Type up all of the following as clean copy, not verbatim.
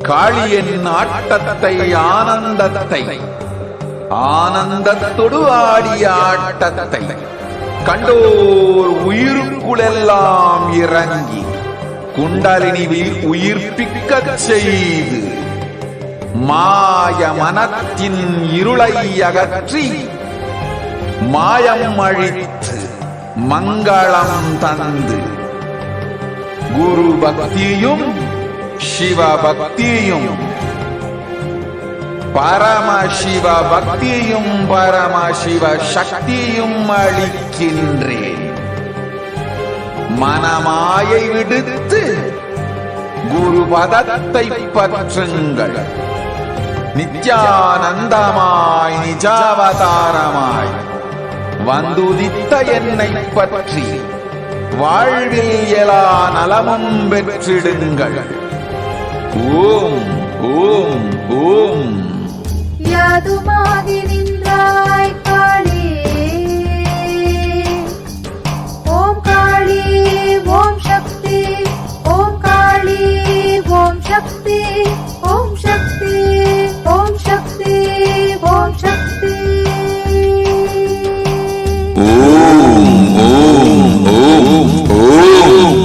காளியின் ஆட்டத்தை ஆனந்தத்தை ஆனந்தத்தொடு ஆடிய ஆட்டத்தை கண்டோர் உயிருக்குளெல்லாம் இறங்கி குண்டலினிவில் உயிர்ப்பிக்கச் செய்து மாய மனத்தின் இருளை அகற்றி மாயம் அழித்து மங்களம் தந்து குரு பக்தியும் சிவ பக்தியும் பரமசிவ பக்தியும் பரமசிவ சக்தியும் அளிக்கின்றேன். மனமாயை விடுத்து குரு பதத்தை பற்றுங்கள். நித்யானந்தமாய் நிஜாவதாரமாய் வந்துதித்த என்னை பற்றி வாழ்வில் எல்லா நலமும் பெற்றிடுங்கள். ஓம் ஓம் ஓம். யாதுமாகி நின்றாய் காளி, ஓம் காளி ஓம் சக்தி, ஓம் காளி ஓம் சக்தி, ஓம் சக்தி ஓம் சக்தி ஓம் சக்தி. ஓம் ஓம் ஓம் ஓம்.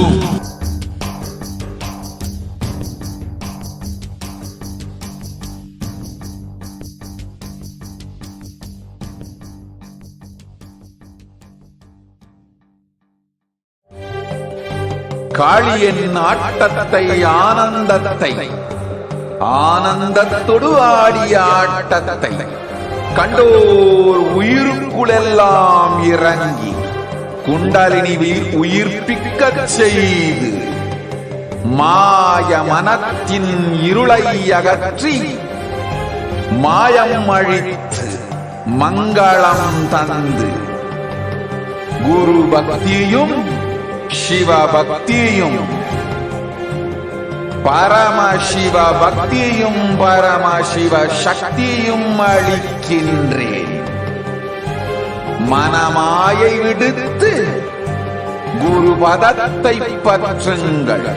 காளியின் ஆட்டத்தை ஆனந்தத்தை ஆனந்தத்தொடு ஆடிய ஆட்டத்தை கண்டோர் உயிருக்குளெல்லாம் இறங்கி குண்டலினிவில் உயிர்ப்பிக்கச் செய்து மாய மனத்தின் இருளை அகற்றி மாயம் அழித்து மங்களம் தந்து குரு பக்தியும் சிவ பக்தியும் பரமசிவ பக்தியும் பரமசிவ சக்தியும் அளிக்கின்றேன். மனமாயை விடுத்து குரு பதத்தை பற்றுங்கள்.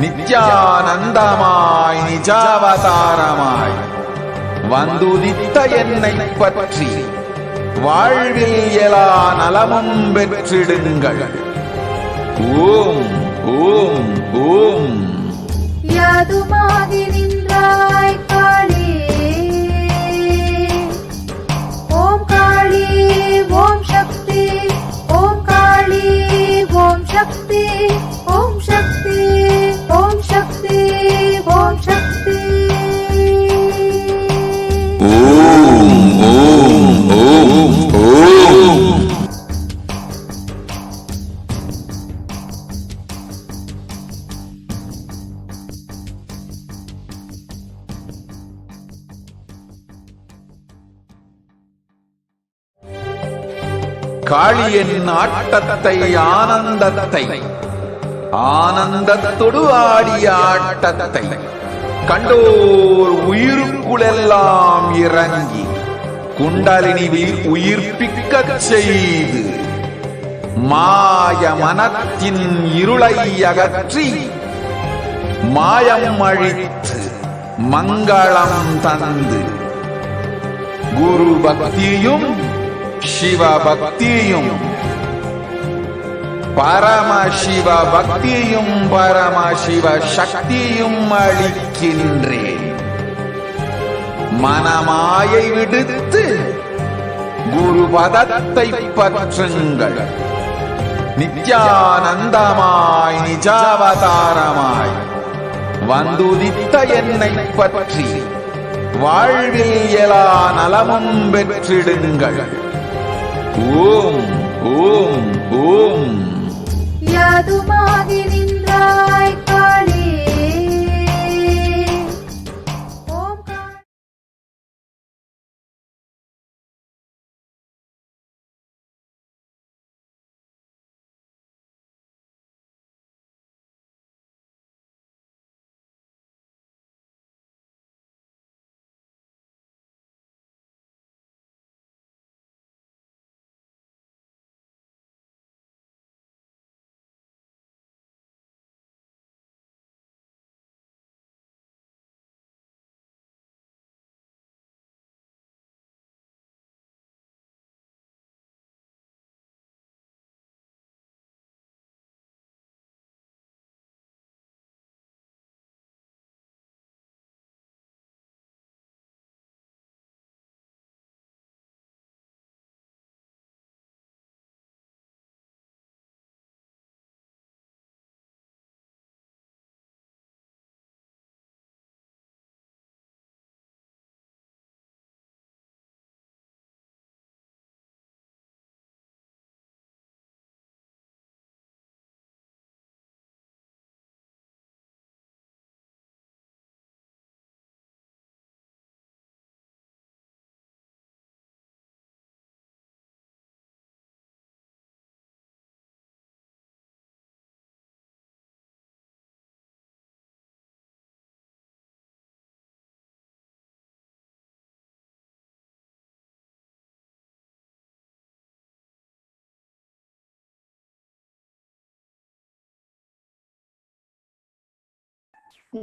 நித்யானந்தமாய் நிஜாவதாரமாய் வந்துதித்த என்னை பற்றி வாழ்வில் எல்லா நலமும் பெற்றிடுங்கள். ஓம் ஓம் ஓம். யாதுமாகி நின்றாய் காளி, ஓம் காளி ஓம் சக்தி, ஓம் காளி ஓம் சக்தி, ஓம் சக்தி ஓம் சக்தி ஓம் சக்தி. ஓம் ஓம் ஓம் ஓம். காளியின் ஆட்டத்தை ஆனந்தத்தை ஆனந்தத்தொடு ஆடிய ஆட்டத்தை கண்டோர் உயிருக்குளெல்லாம் இறங்கி குண்டலினிவில் உயிர்ப்பிக்கச் செய்து மாய மனத்தின் இருளை அகற்றி மாயம் அழித்து மங்களம் தந்து குரு பக்தியும் சிவ பக்தியும் பரமசிவ பக்தியும் பரமசிவ சக்தியும் அளிக்கின்றேன். மனமாயை விடுத்து குரு பதத்தை பற்றுங்கள். நித்யானந்தமாய் நிஜாவதாரமாய் வந்துதித்த என்னை பற்றி வாழ்வில் எல்லா நலமும் பெற்றிடுங்கள். ஓம் ஓம் ஓம். யாதுமாகி நின்றாய்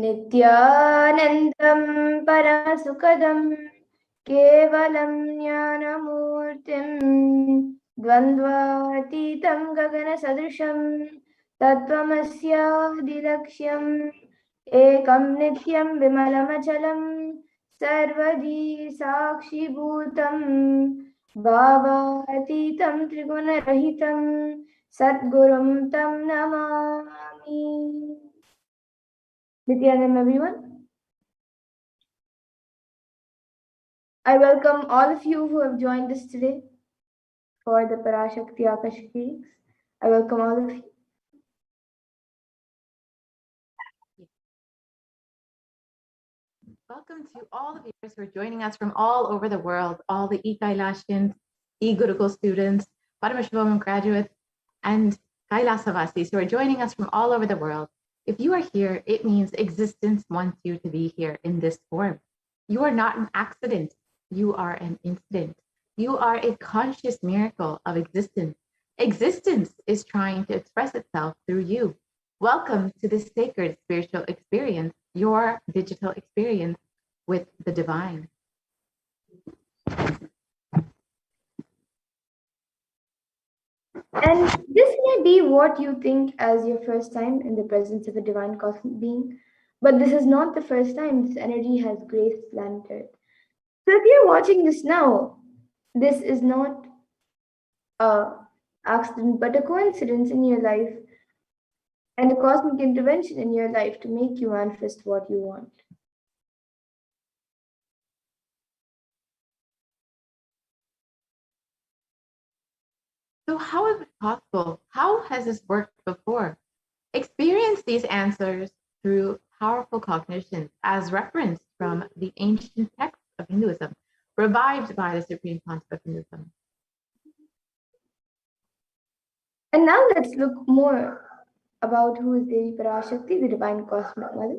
नित्यानन्दं परमसुखदं केवलं ज्ञानमूर्तिं द्वन्द्वातीतं गगनसदृशं तत्त्वमस्यादिलक्ष्यम् एकं नित्यं विमलमचलं सर्वधी साक्षिभूतं भावातीतं त्रिगुणरहितं सद्गुरुं तं Namami. Nithyananda, everyone. I welcome all of you who have joined us today for the Parashakti Akashic weeks. I welcome all of you. Welcome to all the viewers who are joining us from all over the world, all the e-Kailashians, e-Gurukul students, Paramashivoham graduates, and Kailasavasis who are joining us from all over the world. If you are here, it means existence wants you to be here in this form. You are not an accident. You are an incident. You are a conscious miracle of existence. Existence is trying to express itself through you. Welcome to this sacred spiritual experience, your digital experience with the divine. And this may be what you think as your first time in the presence of a divine cosmic being, but this is not the first time this energy has graced planet Earth. So if you're watching this now, this is not a accident, but a coincidence in your life and a cosmic intervention in your life to make you manifest what you want. So how is it possible? How has this worked before? Experience these answers through powerful cognition as referenced from the ancient texts of Hinduism, revived by the Supreme Concept of Hinduism. And now let's look more about who is Devi Parashakti, the divine cosmic mother.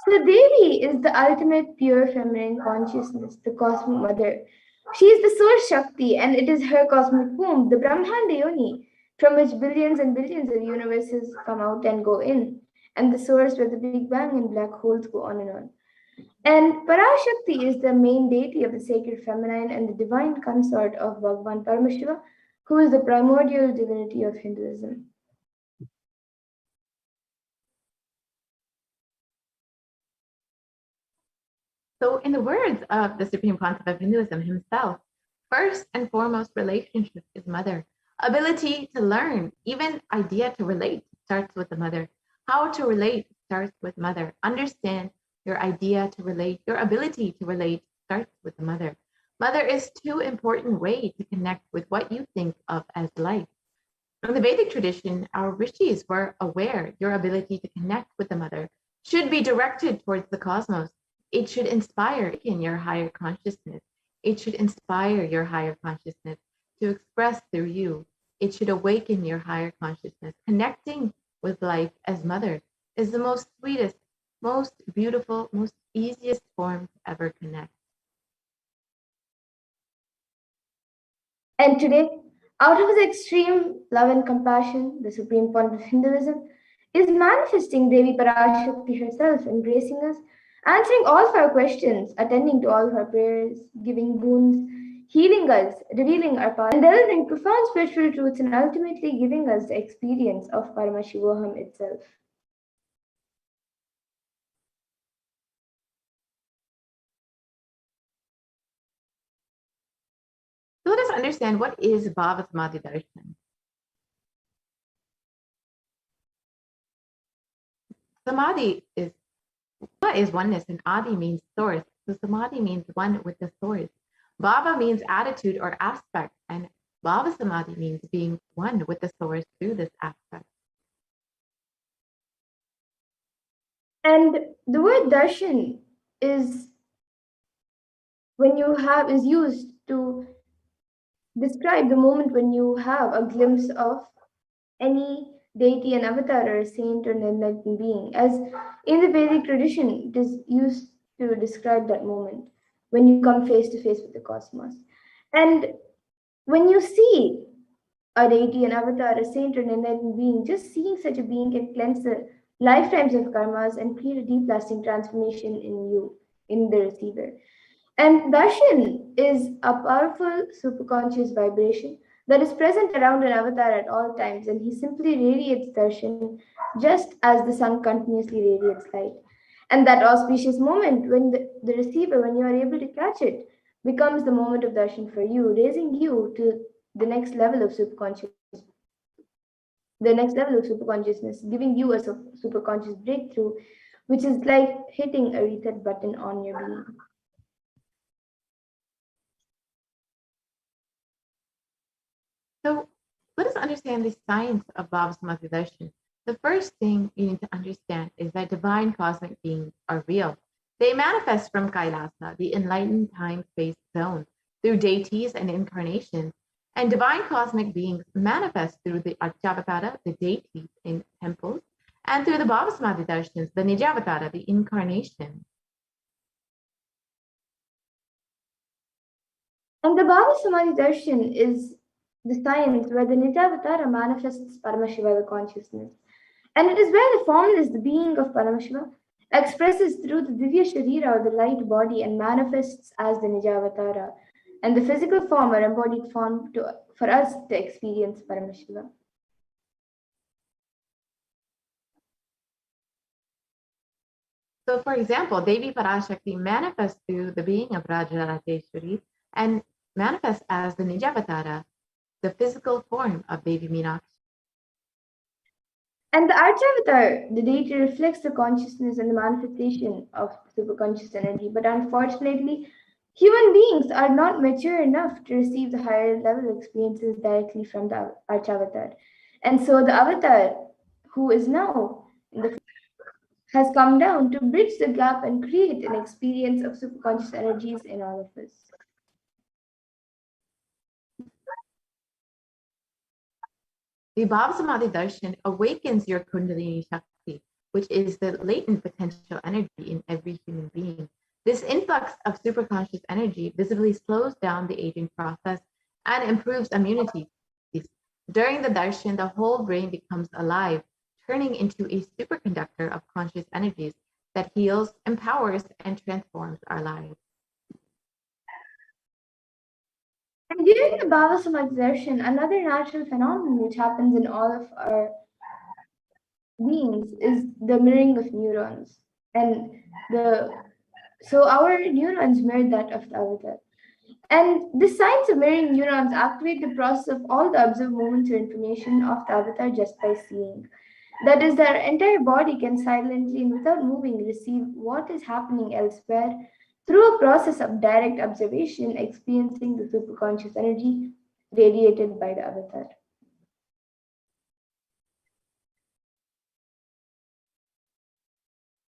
So Devi is the ultimate pure feminine consciousness, the cosmic mother. She is the source Shakti, and it is her cosmic womb, the Brahmanda Yoni, from which billions and billions of universes come out and go in, and the source where the Big Bang and black holes go on and on. And Parashakti is the main deity of the sacred feminine and the divine consort of Bhagavan Paramashiva, who is the primordial divinity of Hinduism. So in the words of the Supreme Concept of Hinduism himself, first and foremost relationship is mother. Ability to learn, even idea to relate starts with the mother. How to relate starts with mother. Understand your idea to relate, your ability to relate starts with the mother. Mother is too important way to connect with what you think of as life. From the Vedic tradition, our rishis were aware your ability to connect with the mother should be directed towards the cosmos. It should inspire in your higher consciousness. It should inspire your higher consciousness to express through you. It should awaken your higher consciousness. Connecting with life as mother is the most sweetest, most beautiful, most easiest form to ever connect. And today, out of his extreme love and compassion, the supreme point of Hinduism is manifesting Devi Parashakti herself, embracing us, answering all of our questions, attending to all of our prayers, giving boons, healing us, revealing our path, and delivering profound spiritual truths, and ultimately giving us the experience of Paramashivoham itself. So let us understand what is Bhava Samadhi Darshan. Samadhi is oneness, and Adi means source. So Samadhi means one with the source. Bhava means attitude or aspect, and Bhava Samadhi means being one with the source through this aspect. And the word darshan is used to describe the moment when you have a glimpse of any deity, an avatar, or a saint, or an enlightened being. As in the Vedic tradition, it is used to describe that moment when you come face to face with the cosmos. And when you see a deity, an avatar, a saint, or an enlightened being, just seeing such a being can cleanse the lifetimes of karmas and create a deep lasting transformation in you, in the receiver. And darshan is a powerful superconscious vibration that is present around an avatar at all times, and he simply radiates darshan just as the sun continuously radiates light. And that auspicious moment when the receiver, when you are able to catch it, becomes the moment of darshan for you, raising you to the next level of superconsciousness, giving you a superconscious breakthrough, which is like hitting a reset button on your being. So let us understand the science of Baba Samadhi Darshan. The first thing you need to understand is that divine cosmic beings are real. They manifest from Kailasa, the enlightened time-space zone, through deities and incarnations. And divine cosmic beings manifest through the Archavatara, the deities in temples, and through the Baba Samadhi Darshans, the Nijavatara, the incarnation. And the Baba Samadhi Darshan is the science where the Nijavatara manifests Paramashiva, the consciousness. And it is where the formless, the being of Paramashiva, expresses through the Divya Sharira or the light body and manifests as the Nijavatara, and the physical form or embodied form for us to experience Paramashiva. So, for example, Devi Parashakti manifests through the being of Rajarajeshwari and manifests as the Nijavatara, the physical form of Devi Meenakshi. And the Archavatar, the deity, reflects the consciousness and the manifestation of superconscious energy. But unfortunately, human beings are not mature enough to receive the higher level experiences directly from the Archavatar. And so the Avatar, who is now in the has come down to bridge the gap and create an experience of superconscious energies in all of us. The Baba Samadhi Darshan awakens your Kundalini Shakti, which is the latent potential energy in every human being. This influx of superconscious energy visibly slows down the aging process and improves immunity. During the darshan, the whole brain becomes alive, turning into a superconductor of conscious energies that heals, empowers, and transforms our lives. And during the Baba Samadhi Darshan, another natural phenomenon which happens in all of our beings is the mirroring of neurons. And so our neurons mirror that of the avatar. And the science of mirroring neurons activate the process of all the observed movements or information of the avatar just by seeing. That is, their entire body can silently and without moving receive what is happening elsewhere through a process of direct observation, experiencing the superconscious energy radiated by the avatar.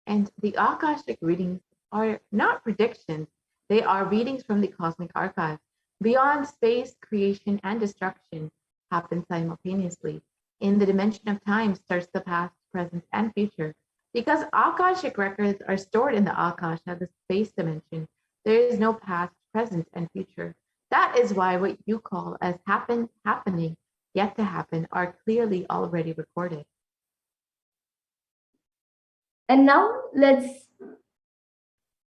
And the Akashic readings are not predictions, they are readings from the cosmic archive. Beyond space, creation, and destruction happen simultaneously. In the dimension of time starts the past, present, and future. Because Akashic records are stored in the Akasha, the space dimension, there is no past, present, and future. That is why what you call as happening, yet to happen, are clearly already recorded. And now let's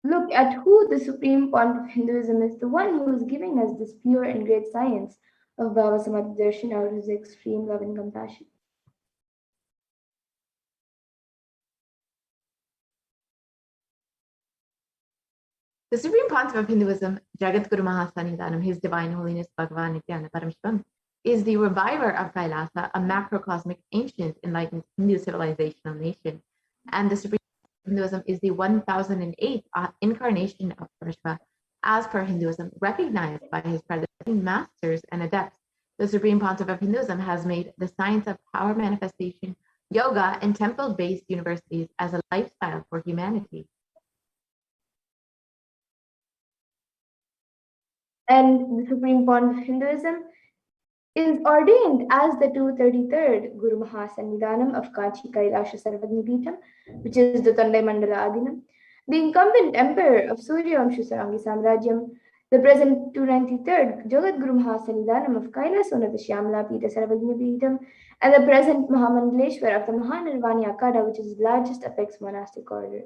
look at who the supreme point of Hinduism is, the one who is giving us this pure and great science of Baba Samadhi Darshan out of his extreme love and compassion. The Supreme Pontiff of Hinduism, Jagat Guru Mahasannidhanam, His Divine Holiness Bhagavan Nithyananda Paramashivam, is the reviver of Kailasa, a macrocosmic, ancient, enlightened Hindu civilizational nation. And the Supreme Pontiff of Hinduism is the 1008th incarnation of Parashakti, as per Hinduism, recognized by his predecessing masters and adepts. The Supreme Pontiff of Hinduism has made the science of power manifestation, yoga, and temple-based universities as a lifestyle for humanity. And the Supreme Pontiff of Hinduism is ordained as the 233rd Guru Mahasannidhanam of Kachi Kailasha Sarvagnipitam, which is the Tandai Mandala Adinam, the incumbent emperor of Surya Vamsha Sarangi Samrajyam, the present 293rd Jagat Guru Mahasanidanam of Kailasonatha Shyamala Pita Sarvagnya Peetham, and the present Mahamandaleshwar of the Mahanirvani Akada, which is the largest apex monastic order.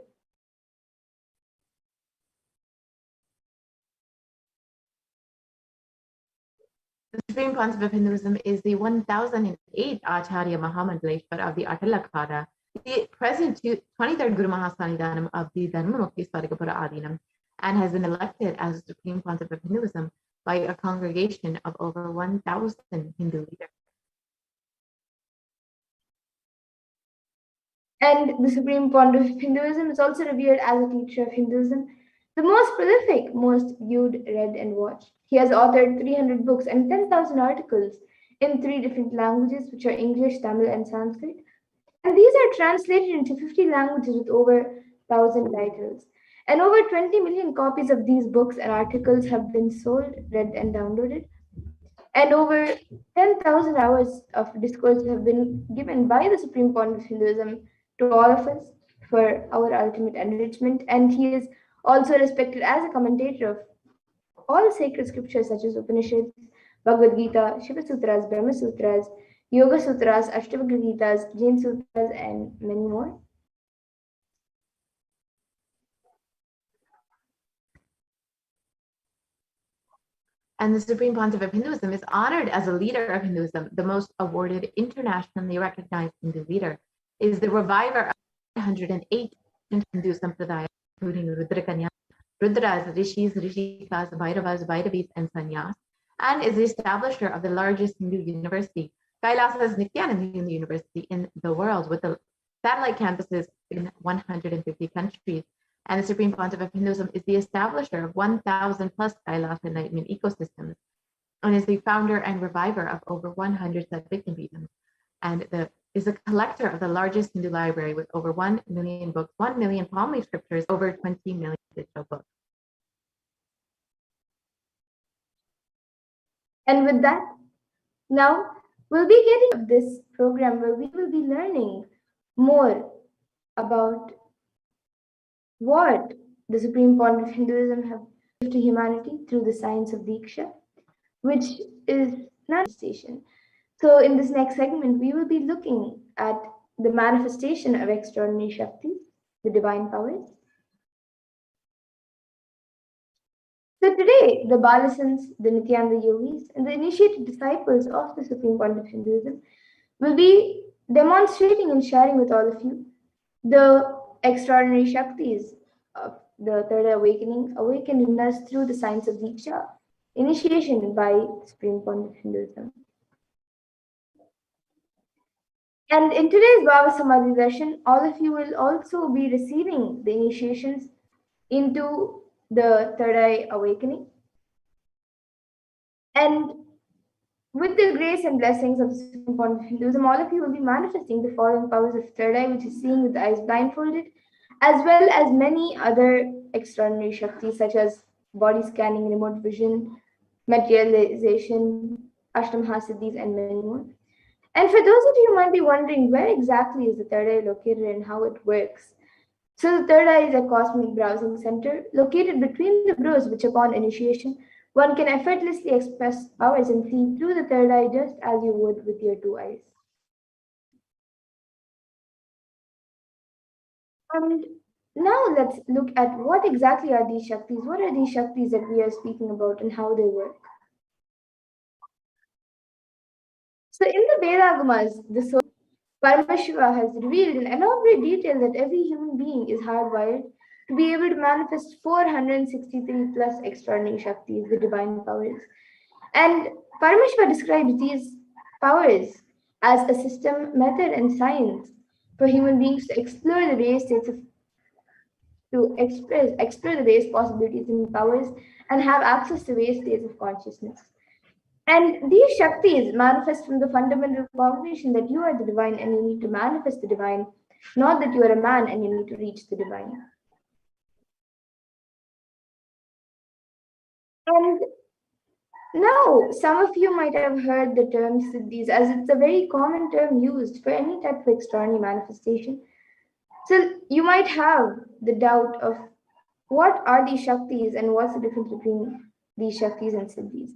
The Supreme Concept of Hinduism is the 1008th Acharya Mahamandaleshwar of the Atalakada, the present 23rd Guru Mahasanidanam of the Dharmamukti Swargapura Adinam, and has been elected as the Supreme Concept of Hinduism by a congregation of over 1,000 Hindu leaders. And the Supreme Pontiff of Hinduism is also revered as a teacher of Hinduism, the most prolific, most viewed, read, and watched. He has authored 300 books and 10,000 articles in 3 different languages, which are English, Tamil, and Sanskrit. And these are translated into 50 languages with over 1,000 titles. And over 20 million copies of these books and articles have been sold, read, and downloaded. And over 10,000 hours of discourse have been given by the Supreme Pontiff of Hinduism to all of us for our ultimate enrichment. And he is also respected as a commentator of all sacred scriptures such as Upanishads, Bhagavad Gita, Shiva Sutras, Brahma Sutras, Yoga Sutras, Ashtavakra Gitas, Jain Sutras, and many more. And the Supreme Pontiff of Hinduism is honored as a leader of Hinduism, the most awarded internationally recognized Hindu leader, is the reviver of 108 Hindu Sampradayas, including Rudrakanya, Rudras, Rishis, Rishikas, Bhairavas, Bhairavis, and Sannyas, and is the establisher of the largest Hindu university, Kailasa's Nithyananda University in the world, with the satellite campuses in 150 countries. And the Supreme Pontiff of Hinduism is the establisher of 1,000 plus Kailasa enlightenment ecosystems, and is the founder and reviver of over 100 Satvik and is a collector of the largest Hindu library with over 1 million books, 1 million palm leaf scriptures, over 20 million digital books. And with that, now we'll be getting this program where we will be learning more about what the Supreme Pontiff of Hinduism have given to humanity through the science of Diksha, which is manifestation. So in this next segment, we will be looking at the manifestation of extraordinary Shaktis, the divine powers. So today, the Balasans, the Nithyananda Yogis, and the initiated disciples of the Supreme Pontiff of Hinduism will be demonstrating and sharing with all of you the extraordinary Shaktis of the Third Awakening, awakened in us through the science of Diksha, initiation by the Supreme Pontiff of Hinduism. And in today's Bhava Samadhi darshan, all of you will also be receiving the initiations into the Third Eye Awakening. And with the grace and blessings of the Supreme Pontiff of Hinduism, all of you will be manifesting the following powers of Third Eye, which is seeing with the eyes blindfolded, as well as many other extraordinary Shaktis such as body scanning, remote vision, materialization, Ashtamahasiddhis, and many more. And for those of you who might be wondering where exactly is the Third Eye located and how it works. So the Third Eye is a cosmic browsing center located between the brows, which upon initiation, one can effortlessly express powers and see through the third eye just as you would with your 2 eyes. And now let's look at what exactly are these Shaktis. What are these Shaktis that we are speaking about and how they work? So in the Vedagamas, the soul Paramashiva has revealed in elaborate detail that every human being is hardwired to be able to manifest 463 plus extraordinary Shaktis, the divine powers. And Paramashiva describes these powers as a system, method, and science for human beings to explore the various states of explore the various possibilities and powers and have access to various states of consciousness. And these Shaktis manifest from the fundamental cognition that you are the divine and you need to manifest the divine, not that you are a man and you need to reach the divine. And now, some of you might have heard the term Siddhis, as it's a very common term used for any type of extraordinary manifestation. So you might have the doubt of what are these Shaktis and what's the difference between these Shaktis and Siddhis.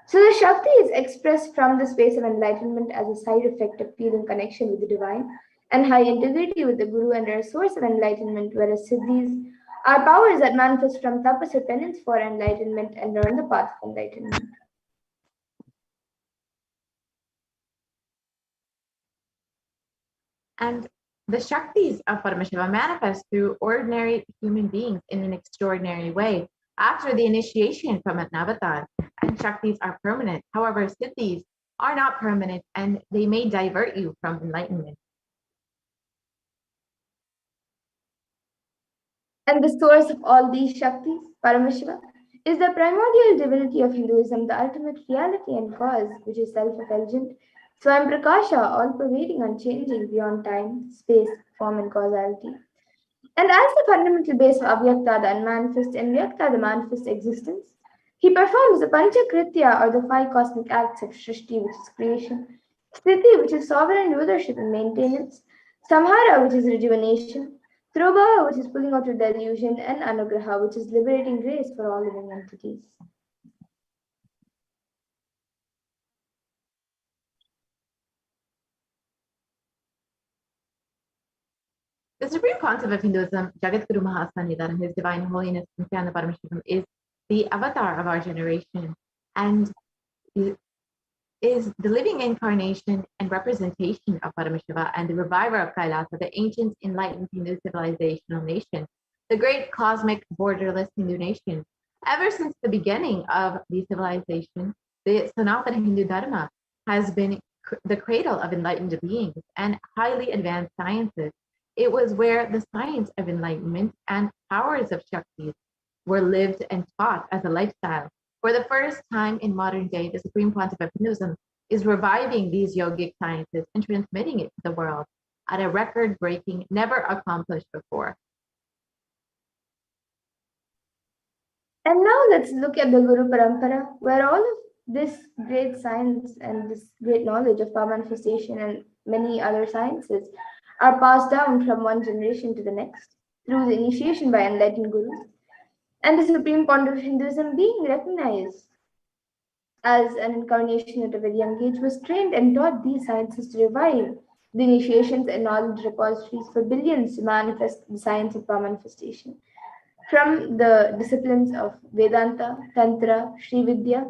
So the Shakti is expressed from the space of enlightenment as a side effect of feeling connection with the divine and high integrity with the Guru and are a source of enlightenment, whereas Siddhis are powers that manifest from tapas or penance for enlightenment and learn the path of enlightenment. And the Shaktis of Paramashiva manifest through ordinary human beings in an extraordinary way after the initiation from an avatar. And Shaktis are permanent. However, Siddhis are not permanent and they may divert you from enlightenment. And the source of all these Shaktis, Paramashiva, is the primordial divinity of Hinduism, the ultimate reality and cause, which is self-effulgent, Swam Prakasha, all-pervading, unchanging, beyond time, space, form, and causality. And as the fundamental base of Avyakta, the unmanifest, and Vyakta, the manifest existence, he performs the Panchakritya, or the five cosmic acts of Srishti, which is creation, Sthiti, which is sovereign rulership and maintenance, Samhara, which is rejuvenation, Throbhava, which is pulling out of delusion, and Anugraha, which is liberating grace for all living entities. The supreme concept of Hinduism, Jagatguru Mahasannidhan, His Divine Holiness Nithyananda Paramashivam, is the avatar of our generation and is the living incarnation and representation of Paramashiva and the reviver of Kailasa, the ancient enlightened Hindu civilizational nation, the great cosmic borderless Hindu nation. Ever since the beginning of the civilization, the Sanatana Hindu Dharma has been the cradle of enlightened beings and highly advanced sciences. It was where the science of enlightenment and powers of Shaktis were lived and taught as a lifestyle. For the first time in modern day, the Supreme Pontiff of Hinduism is reviving these yogic sciences and transmitting it to the world at a record-breaking, never accomplished before. And now let's look at the Guru Parampara, where all of this great science and this great knowledge of power manifestation and many other sciences are passed down from one generation to the next through the initiation by enlightened gurus. And the Supreme Pontiff of Hinduism, being recognized as an incarnation at a very young age, was trained and taught these sciences to revive the initiations and knowledge repositories for billions to manifest the science of power manifestation. From the disciplines of Vedanta, Tantra, Sri Vidya,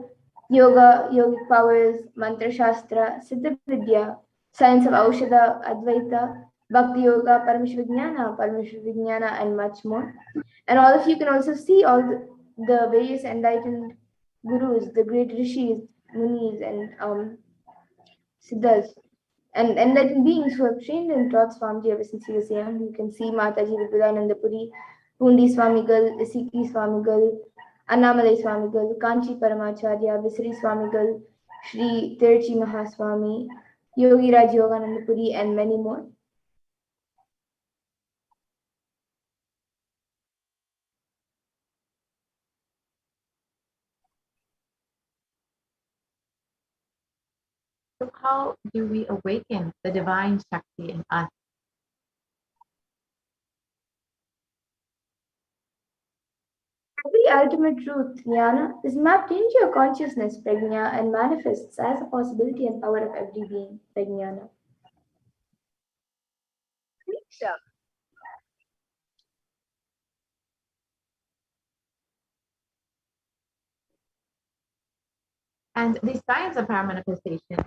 Yoga, Yogic powers, Mantra Shastra, Siddha Vidya, science of Aushadha, Advaita, Bhakti Yoga, Paramashivijnana, and much more. And all of you can also see all the various enlightened gurus, the great rishis, munis, and siddhas, and enlightened beings who have trained and taught Swamiji ever since he was young. You can see Mataji Vipudananda Puri, Pundi Swamigal, Isiki Swamigal, Annamalai Swamigal, Kanchi Paramacharya, Visri Swamigal, Sri Tirchi Mahaswami, Yogi Raj Yogananda Puri, and many more. So how do we awaken the divine Shakti in us? Every ultimate truth, jnana, is mapped into your consciousness, prajna, and manifests as a possibility and power of every being, prajnana. And the science of power manifestation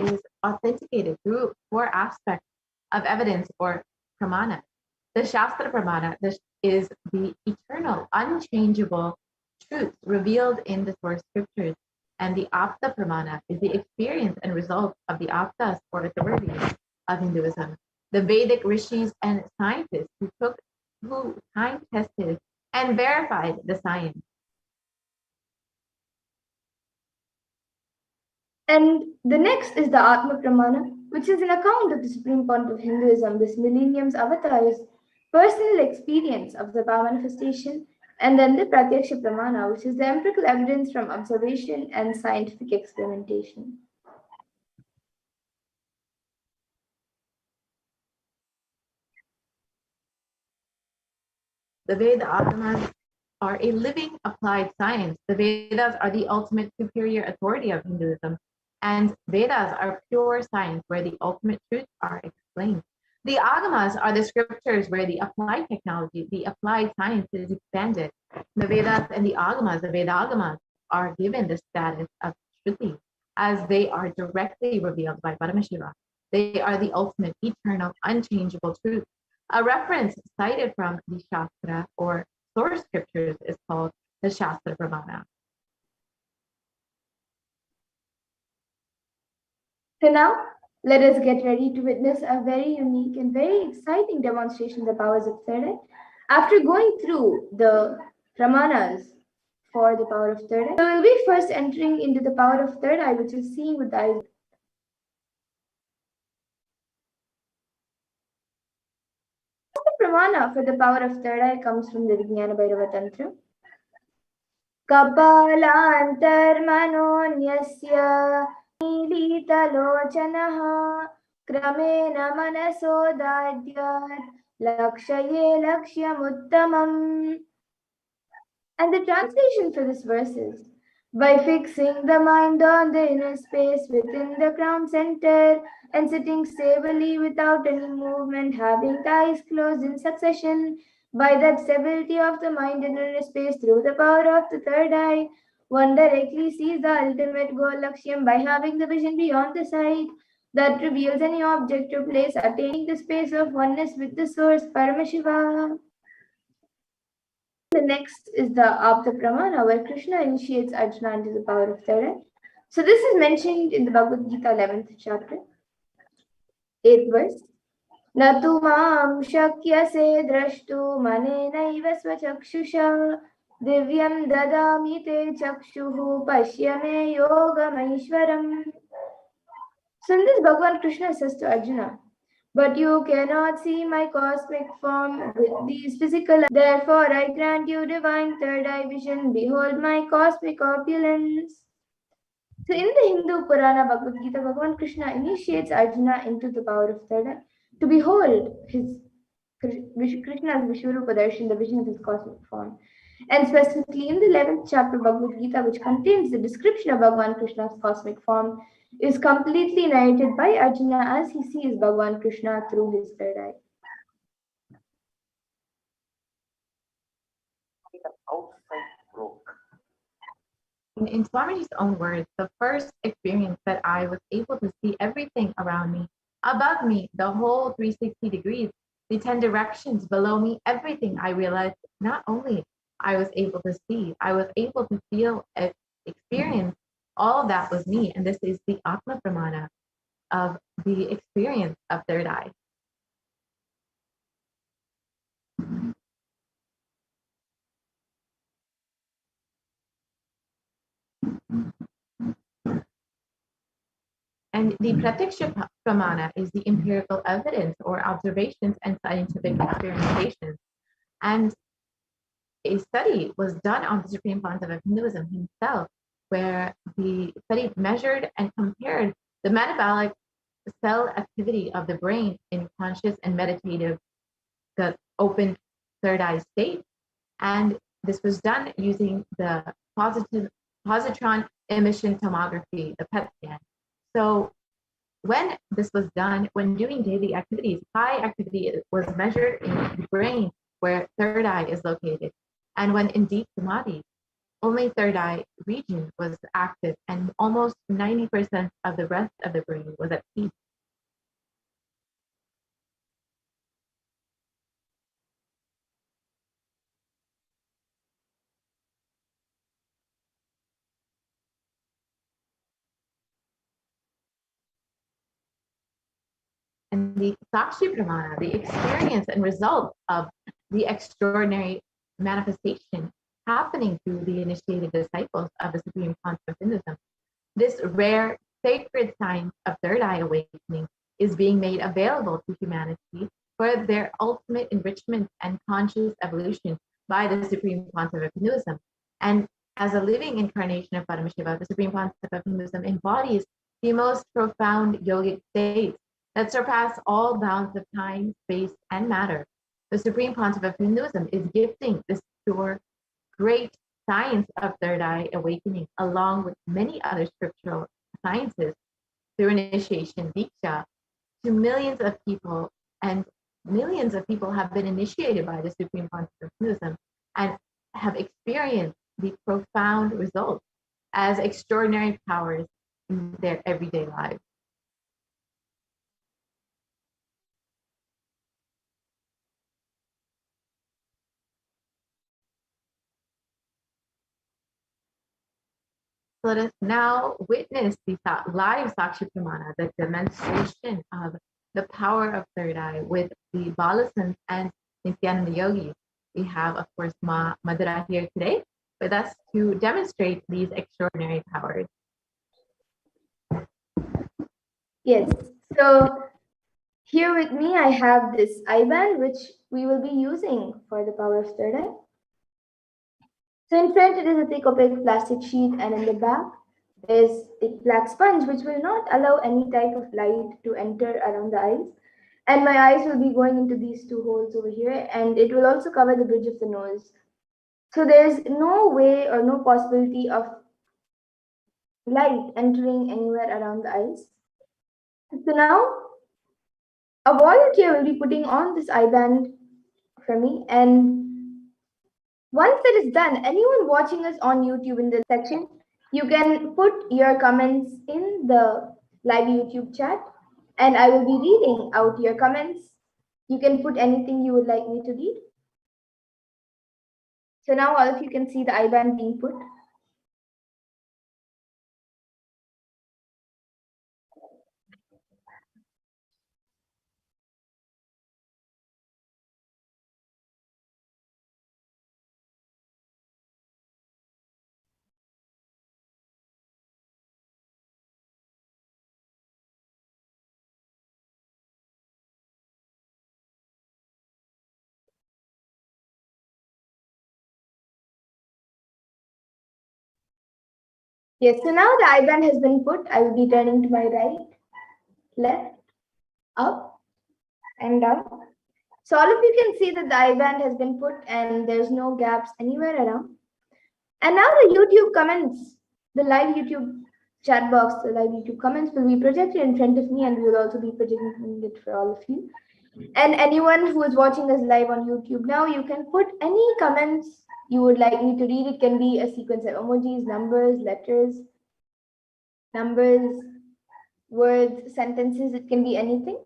is authenticated through four aspects of evidence or pramana. The Shastra pramana is the eternal, unchangeable truth revealed in the source scriptures. And the Apta pramana is the experience and result of the Aptas or authorities of Hinduism. The Vedic rishis and scientists who time tested and verified the science. And the next is the Atma Pramana, which is an account of the Supreme Pontiff of Hinduism, this millennium's avatar's personal experience of the power manifestation, and then the Pratyaksha Pramana, which is the empirical evidence from observation and scientific experimentation. The Veda Agamas are a living applied science. The Vedas are the ultimate superior authority of Hinduism, and Vedas are pure science where the ultimate truths are explained. The Agamas are the scriptures where the applied technology, the applied science is expanded. The Vedas and the Agamas, the Vedagamas, are given the status of Shruti as they are directly revealed by Paramashiva. They are the ultimate, eternal, unchangeable truth. A reference cited from the Shastra or source scriptures is called the Shastra Pramana. So now, let us get ready to witness a very unique and very exciting demonstration of the powers of third eye. After going through the Pramanas for the power of third eye, so we'll be first entering into the power of third eye, which is seeing with the eyes. The Pramana for the power of third eye comes from the Vijnana Bhairava Tantra. Kapalantarmanonyasya नीलितलोचनः क्रमेण मनसोदाद्यात् lakshye lakshyamuttama. And the translation for this verse is, by fixing the mind on the inner space within the crown center and sitting stably without any movement, having the eyes closed in succession, by that stability of the mind in inner space through the power of the third eye, one directly sees the ultimate goal Lakshyam by having the vision beyond the sight that reveals any object or place, attaining the space of oneness with the source, Paramashivoham. The next is the Apta Pramana, where Krishna initiates Arjuna into the power of third eye. So this is mentioned in the Bhagavad Gita 11th chapter, 8th verse. Natu mam shakyase drashtu manenaiva svachakshusha divyam dadami te chakshuhu pashyame yogamaishwaram. So in this, Bhagavan Krishna says to Arjuna, but you cannot see my cosmic form with these physical. Therefore, I grant you divine third eye vision. Behold my cosmic opulence. So in the Hindu Purana Bhagavad Gita, Bhagavan Krishna initiates Arjuna into the power of third eye to behold his Krishna's Vishwarupa Darshan, the vision of his cosmic form. And specifically in the 11th chapter of Bhagavad Gita, which contains the description of Bhagavan Krishna's cosmic form, is completely narrated by Arjuna as he sees Bhagavan Krishna through his third eye. In Swamiji's own words, the first experience that I was able to see everything around me, above me, the whole 360 degrees, the 10 directions below me, everything, I realized not only I was able to see, I was able to feel, experience, all of that was me. And this is the Atma Pramana of the experience of third eye. And the Pratiksha Pramana is the empirical evidence or observations and scientific experimentations. And a study was done on the Supreme Concept of Hinduism himself, where the study measured and compared the metabolic cell activity of the brain in conscious and meditative, the open third eye state. And this was done using the positron emission tomography, the PET scan. So when this was done, when doing daily activities, high activity was measured in the brain where third eye is located. And when in deep samadhi, only third eye region was active and almost 90% of the rest of the brain was at peace. And the Sakshi Pramana, the experience and result of the extraordinary manifestation happening through the initiated disciples of the Supreme Concept of Hinduism. This rare sacred science of third eye awakening is being made available to humanity for their ultimate enrichment and conscious evolution by the Supreme Concept of Hinduism. And as a living incarnation of Paramashiva, the Supreme Concept of Hinduism embodies the most profound yogic states that surpass all bounds of time, space, and matter. The Supreme Concept of Hinduism is gifting this pure great science of third eye awakening, along with many other scriptural sciences, through initiation Diksha, to millions of people, and millions of people have been initiated by the Supreme Concept of Hinduism and have experienced the profound results as extraordinary powers in their everyday lives. Let us now witness the live Sakshi Pramana, the demonstration of the power of third eye with the Balasans and Nithyananda yogis. We have, of course, Ma Madhura here today with us to demonstrate these extraordinary powers. Yes, so here with me I have this IBAN which we will be using for the power of third eye. So in front it is a thick opaque plastic sheet, and in the back is a black sponge which will not allow any type of light to enter around the eyes. And my eyes will be going into these two holes over here, and it will also cover the bridge of the nose. So there's no way or no possibility of light entering anywhere around the eyes. So now a volunteer will be putting on this eye band for me, and once that is done, anyone watching us on YouTube in the section, you can put your comments in the live YouTube chat, and I will be reading out your comments. You can put anything you would like me to read. So now all of you can see the IBAN being put. Yes, so now the IBAN has been put. I will be turning to my right, left, up, and down. So all of you can see that the IBAN has been put and there's no gaps anywhere around. And now the YouTube comments, the live YouTube chat box, the live YouTube comments will be projected in front of me, and we will also be projecting it for all of you. And anyone who is watching us live on YouTube now, you can put any comments you would like me to read. It can be a sequence of emojis, numbers, letters, words, sentences. It can be anything.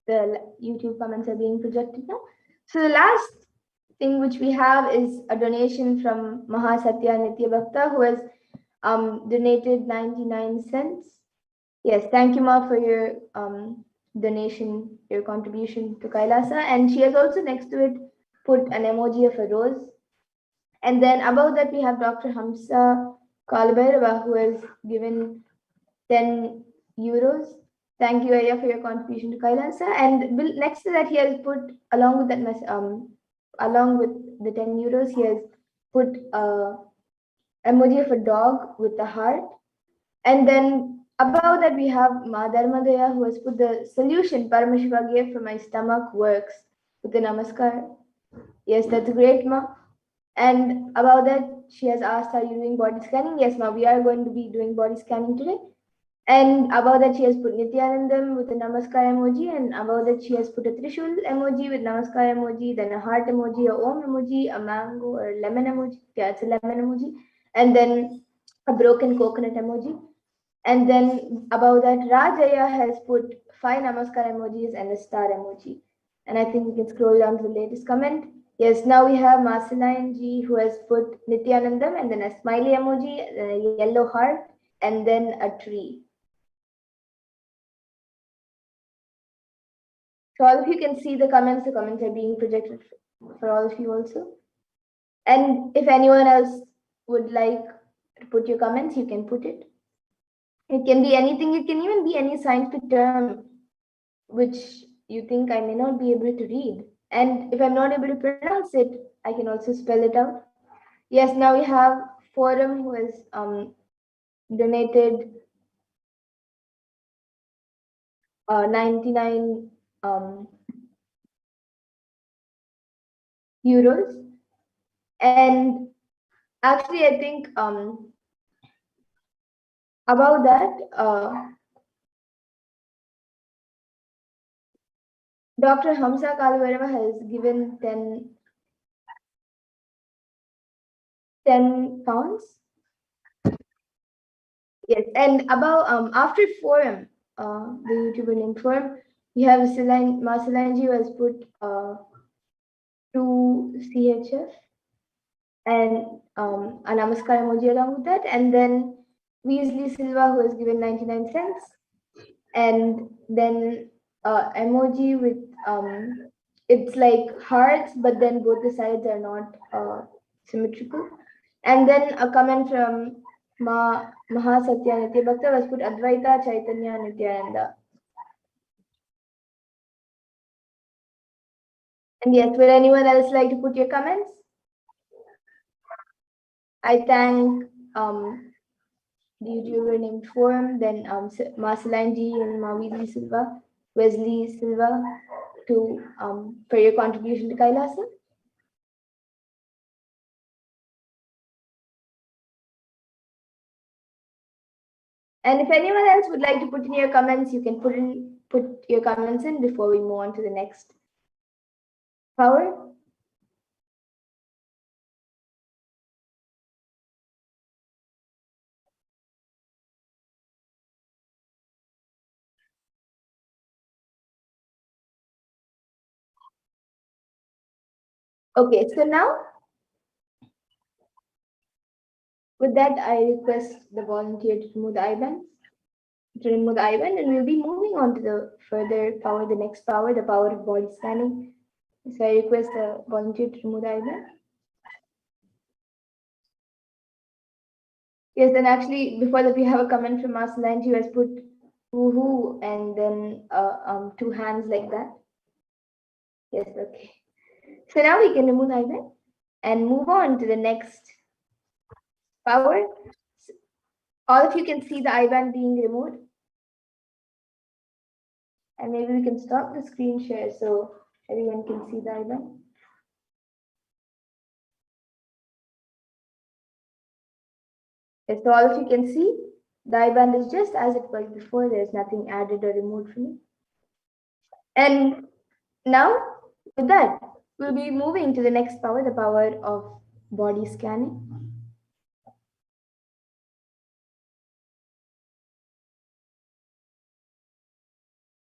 The YouTube comments are being projected now. So the last thing which we have is a donation from Mahasatya Nitya Bhakta, who has donated 99 cents. Yes, thank you, Ma, for your donation, your contribution to Kailasa. And she has also next to it put an emoji of a rose. And then above that, we have Dr. Hamsa Kalbhairava, who has given 10 euros. Thank you, Arya, for your contribution to Kailasa. And next to that, he has put, along with that along with the 10 euros, he has put emoji of a dog with a heart. And then above that, we have Ma Dharmadaya, who has put the solution Paramashiva gave for my stomach works with the namaskar. Yes, that's great, Ma. And about that, she has asked, are you doing body scanning? Yes, Ma, we are going to be doing body scanning today. And above that, she has put Nityanandam with a namaskar emoji. And above that, she has put a Trishul emoji with namaskar emoji, then a heart emoji, a Om emoji, a mango or lemon emoji. Yeah, it's a lemon emoji. And then a broken coconut emoji. And then above that, Rajaya has put 5 namaskar emojis and a star emoji. And I think we can scroll down to the latest comment. Yes, now we have Masalayan Ji, who has put Nityanandam and then a smiley emoji, a yellow heart, and then a tree. So all of you can see the comments are being projected for all of you also. And if anyone else would like to put your comments, you can put it. It can be anything. It can even be any scientific term which you think I may not be able to read. And if I'm not able to pronounce it, I can also spell it out. Yes, now we have Forum, who has donated 99 euros. And actually, I think about that, Dr. Hamsa Kalvarava has given 10 pounds. Yes, and about after forum, the YouTuber named forum, we have Marcelanji who has put 2 CHF and a namaskar emoji along with that, and then Weasley Silva who has given 99 cents, and then emoji with it's like hearts, but then both the sides are not symmetrical, and then a comment from Mahasatya Nitya Bhakta was put Advaita Chaitanya Nityananda. And yes, would anyone else like to put your comments? I thank the YouTuber named Forum, then Marcelanji and Mavidi Silva, Wesley Silva, to for your contribution to Kailasa. And if anyone else would like to put in your comments, you can put your comments in before we move on to the next power. Okay, so now with that, I request the volunteer to remove the IBAN. And we'll be moving on to the further power, the next power, the power of body scanning. So I request the volunteer to remove the IBAN. Yes, and actually, before that, we have a comment from Marceline. She has put woohoo and then 2 hands like that. Yes, okay. So now we can remove the IBAN and move on to the next power. All of you can see the IBAN being removed. And maybe we can stop the screen share so everyone can see the IBAN. Yes, so all of you can see the IBAN is just as it was before. There's nothing added or removed from it. And now with that, we'll be moving to the next power, the power of body scanning.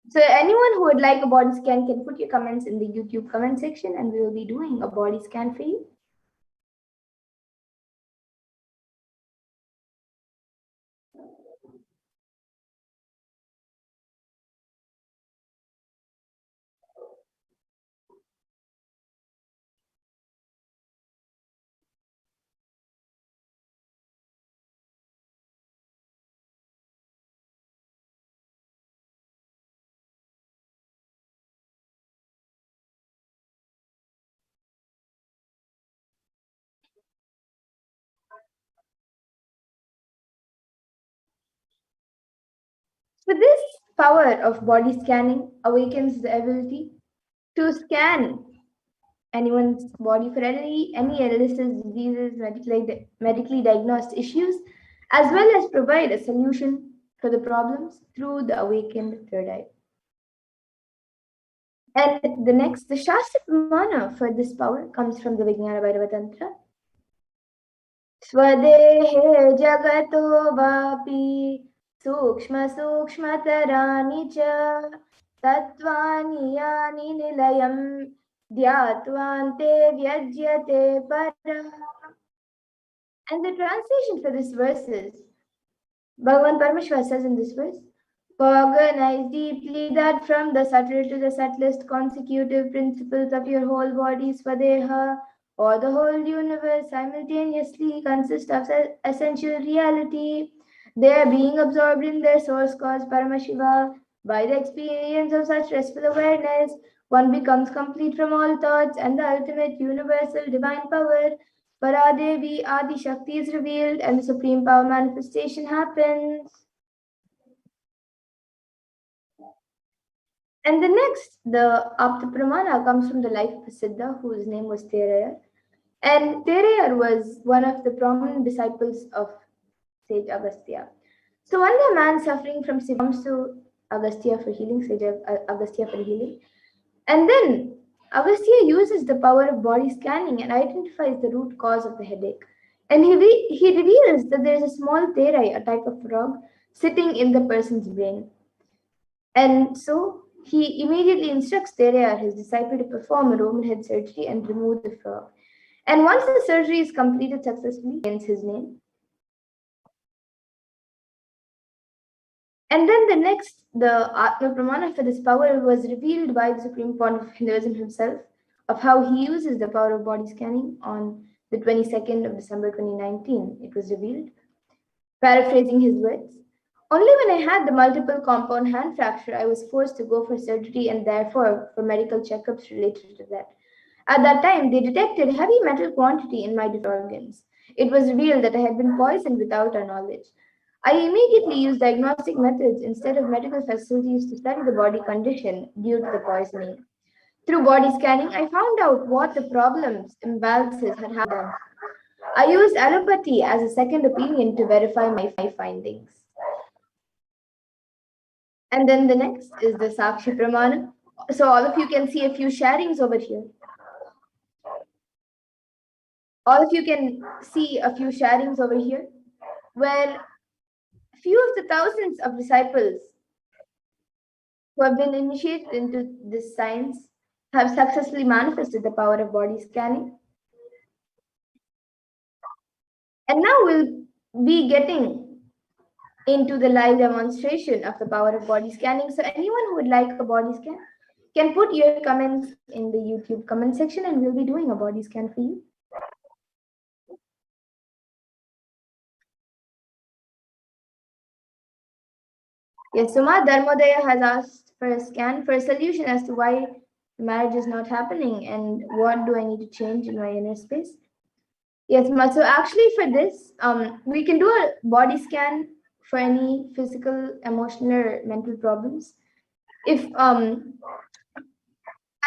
So anyone who would like a body scan can put your comments in the YouTube comment section and we will be doing a body scan for you. So this power of body scanning awakens the ability to scan anyone's body for any illnesses, diseases, medically diagnosed issues, as well as provide a solution for the problems through the awakened third eye. And the Shastra Pramana for this power comes from the Vijnana Bhairava Tantra. Swadehe jagato vapi sukshma sukshmatarani cha tattvani yani nilayam dhyattvante vyajyate para. And the translation for this verse is, Bhagavan Paramashiva says in this verse, cognize deeply that from the subtle to the subtlest consecutive principles of your whole body, Swadeha, or the whole universe simultaneously consist of essential reality. They are being absorbed in their source cause Paramashiva. By the experience of such restful awareness, one becomes complete from all thoughts, and the ultimate universal divine power Paradevi Adi Shakti is revealed and the Supreme Power manifestation happens. And the next, the Apta Pramana comes from the life of a Siddha whose name was Terayar. And Terayar was one of the prominent disciples of sage Agastya. So one day a man suffering from severe comes to Agastya for healing, sage Agastya for healing. And then Agastya uses the power of body scanning and identifies the root cause of the headache. And he reveals that there is a small terai, a type of frog, sitting in the person's brain. And so he immediately instructs Tereya, his disciple, to perform a Roman head surgery and remove the frog. And once the surgery is completed successfully, he ends his name. And then the next, the Atma Pramana for this power was revealed by the Supreme Pontiff of Hinduism himself, of how he uses the power of body scanning on the 22nd of December 2019. It was revealed. Paraphrasing his words, only when I had the multiple compound hand fracture, I was forced to go for surgery and therefore for medical checkups related to that. At that time, they detected heavy metal quantity in my different organs. It was revealed that I had been poisoned without our knowledge. I immediately used diagnostic methods instead of medical facilities to study the body condition due to the poisoning. Through body scanning, I found out what the problems, imbalances had happened. I used allopathy as a second opinion to verify my findings. And then the next is the Sakshi Pramana. So all of you can see a few sharings over here. All of you can see a few sharings over here, where few of the thousands of disciples who have been initiated into this science have successfully manifested the power of body scanning. And now we'll be getting into the live demonstration of the power of body scanning. So anyone who would like a body scan can put your comments in the YouTube comment section and we'll be doing a body scan for you. Yes, Suma Dharmodaya has asked for a scan for a solution as to why marriage is not happening and what do I need to change in my inner space. Yes, Ma. So actually for this, we can do a body scan for any physical, emotional, or mental problems. If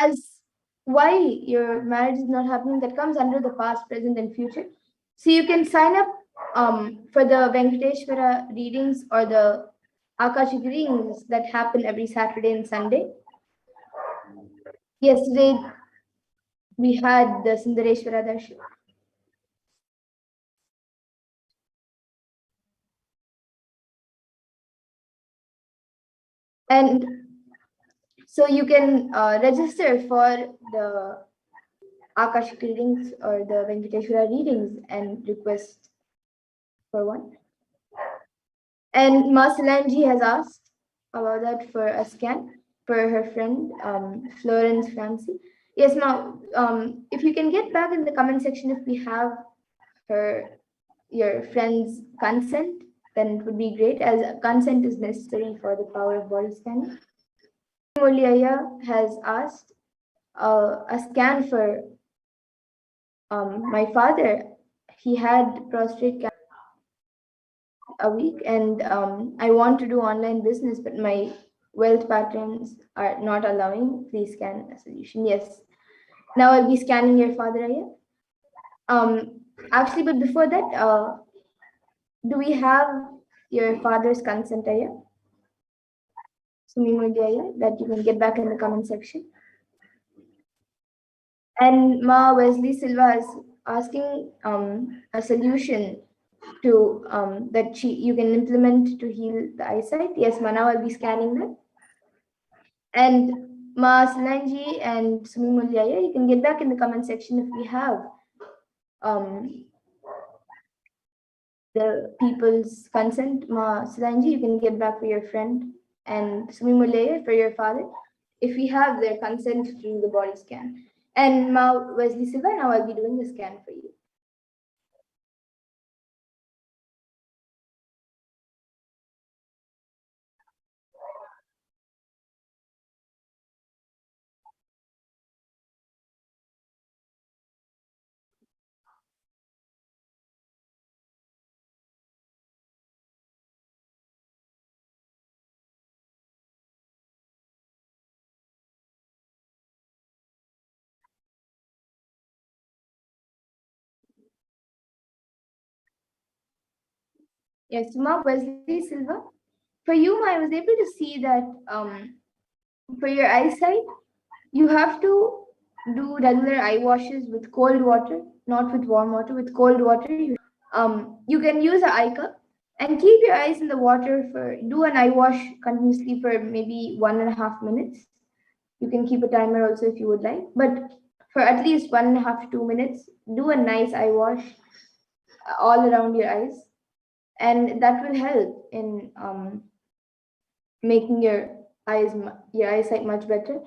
as why your marriage is not happening, that comes under the past, present, and future. So you can sign up for the Venkateshwara readings or the Akashic readings that happen every Saturday and Sunday. Yesterday we had the Sundareshwara Darshan. And so you can register for the Akashic readings or the Venkateshwara readings and request for one. And Ma Solange has asked about that for a scan for her friend Florence Francie. Yes, now if you can get back in the comment section if we have your friend's consent, then it would be great, as consent is necessary for the power of body scanning. Muliaya has asked a scan for my father. He had prostate cancer a week, and I want to do online business, but my wealth patterns are not allowing. Please scan a solution. Yes. Now I'll be scanning your father, Aya. Actually, but before that, do we have your father's consent, Aya? That you can get back in the comment section. And Ma Wesley Silva is asking a solution to that you can implement to heal the eyesight. Yes, Ma, now I'll be scanning that. And Ma Solange and Sumi Mulyaya, you can get back in the comment section if we have the people's consent. Ma Solange, you can get back for your friend, and Sumi Mulyaya for your father if we have their consent to do the body scan. And Ma Wesley Silva, now I'll be doing the scan for you. Yes, Mark Wesley Silva. For you, I was able to see that for your eyesight, you have to do regular eye washes with cold water, not with warm water, with cold water. You can use an eye cup and keep your eyes in the water for, do an eye wash continuously for maybe 1.5 minutes. You can keep a timer also if you would like, but for at least 1.5 to 2 minutes, do a nice eye wash all around your eyes, and that will help in making your eyesight much better.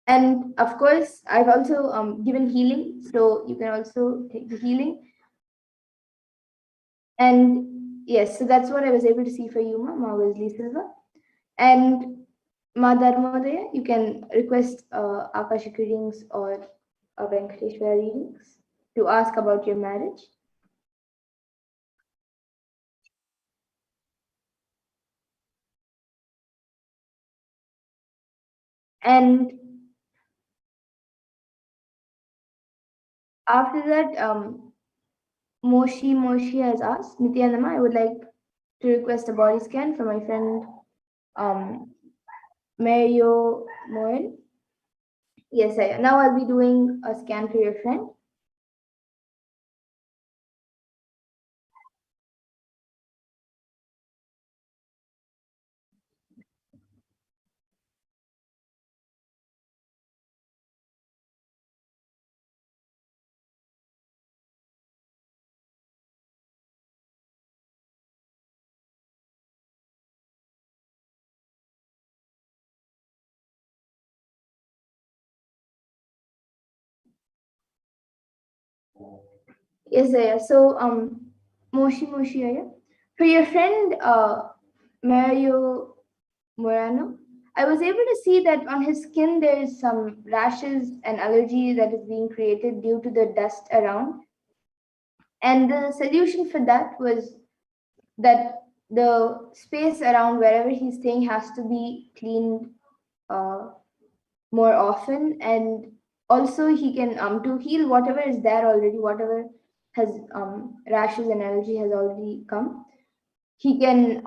And of course, I've also given healing, so you can also take the healing. And yes, so that's what I was able to see for you, Ma Wesley Silva. And Ma Dharmodaya, you can request Akashic readings or Venkateshwara readings to ask about your marriage. And after that, Moshi has asked, Nithyananda, I would like to request a body scan for my friend Mario Moen. Yes, now I'll be doing a scan for your friend. Yes, so Moshi, for your friend Mario Morano, I was able to see that on his skin there is some rashes and allergy that is being created due to the dust around. And the solution for that was that the space around wherever he's staying has to be cleaned uh, more often. And also he can to heal whatever is there already, whatever has rashes and allergy has already come. He can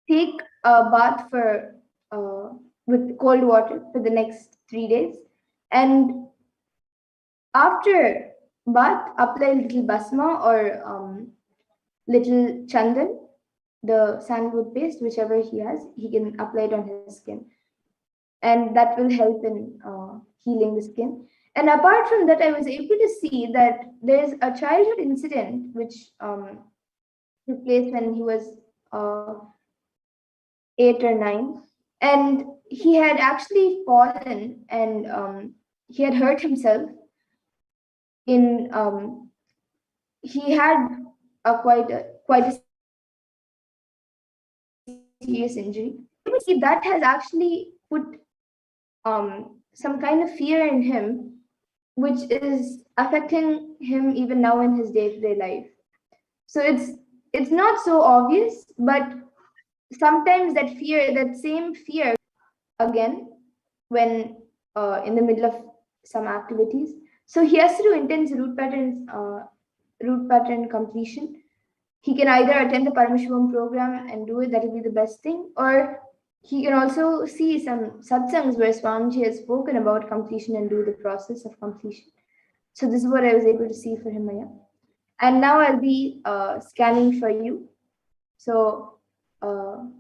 take a bath for with cold water for the next 3 days, and after bath apply little basma or little chandan, the sandalwood paste, whichever he has, he can apply it on his skin, and that will help in healing the skin. And apart from that, I was able to see that there's a childhood incident which took place when he was 8 or 9, and he had actually fallen, and he had hurt himself in he had quite a serious injury. See, that has actually put some kind of fear in him, which is affecting him even now in his day-to-day life. So it's not so obvious, but sometimes that same fear again when in the middle of some activities. So he has to do intense root pattern completion. He can either attend the Paramashivoham program and do it, that will be the best thing, or he can also see some satsangs where Swamiji has spoken about completion and do the process of completion. So this is what I was able to see for him, Maya. And now I'll be scanning for you. So I'll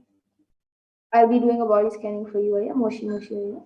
be doing a body scanning for you, Aya. Moshi, Aya.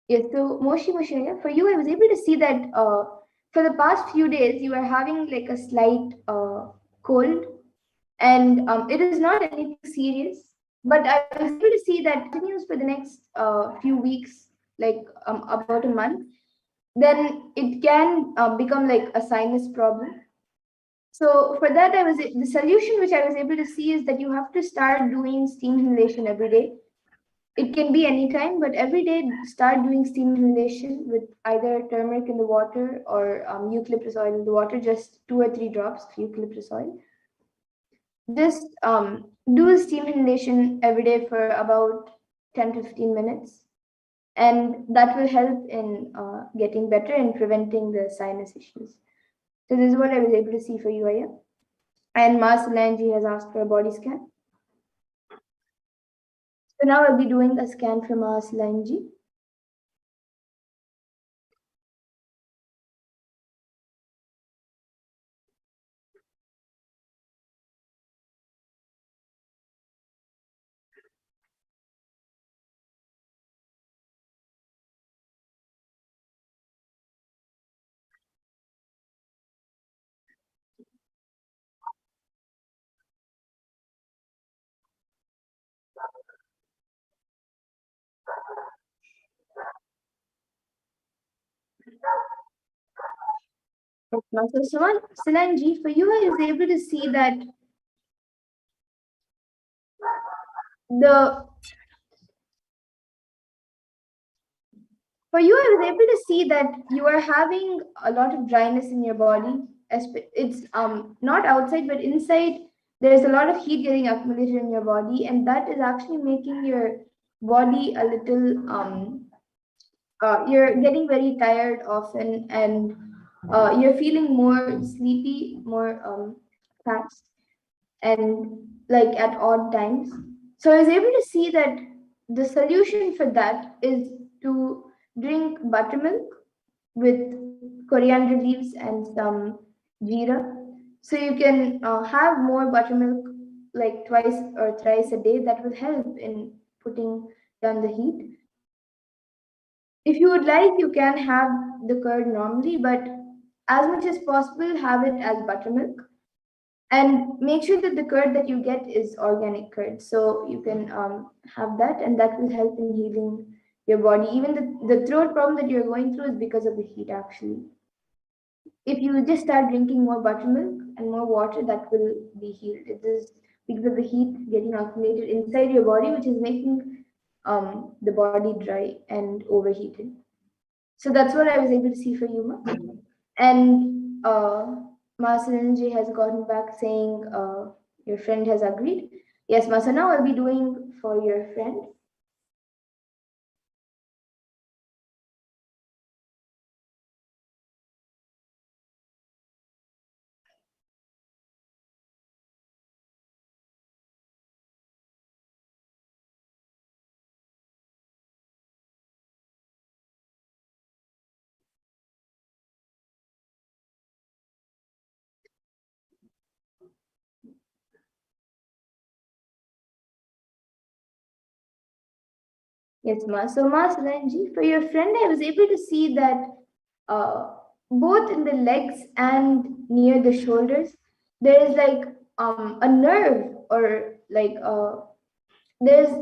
Yes, so Moshi, Aya, for you, I was able to see that for the past few days, you are having like a slight cold, and it is not anything serious, but I was able to see that continues for the next few weeks, like about a month. then it can become like a sinus problem. So for that, the solution which I was able to see is that you have to start doing steam inhalation every day. It can be anytime, but every day start doing steam inhalation with either turmeric in the water or eucalyptus oil in the water, just 2 or 3 drops of eucalyptus oil. Just do steam inhalation every day for about 10 to 15 minutes. And that will help in getting better and preventing the sinus issues. So this is what I was able to see for you, Aya. And Marcelanji has asked for a body scan. So now I'll be doing a scan for Marcelanji. So Silanji, for you, I was able to see that the for you, I was able to see that you are having a lot of dryness in your body. It's not outside, but inside. There's a lot of heat getting accumulated in your body, and that is actually making your body a little you're getting very tired often, and you're feeling more sleepy, more fast, and like at odd times. So I was able to see that the solution for that is to drink buttermilk with coriander leaves and some jeera. So you can have more buttermilk like twice or thrice a day. That will help in putting down the heat. If you would like, you can have the curd normally, but as much as possible, have it as buttermilk. And make sure that the curd that you get is organic curd. So you can have that, and that will help in healing your body. Even the throat problem that you're going through is because of the heat, actually. If you just start drinking more buttermilk and more water, that will be healed. It is because of the heat getting accumulated inside your body, which is making the body dry and overheated. So that's what I was able to see for you, Ma. And Masanji has gotten back saying your friend has agreed. Yes, Masana, I'll be doing for your friend. Yes, Ma. So, Ma Salanji, for your friend, I was able to see that uh, both in the legs and near the shoulders, there is like a nerve or like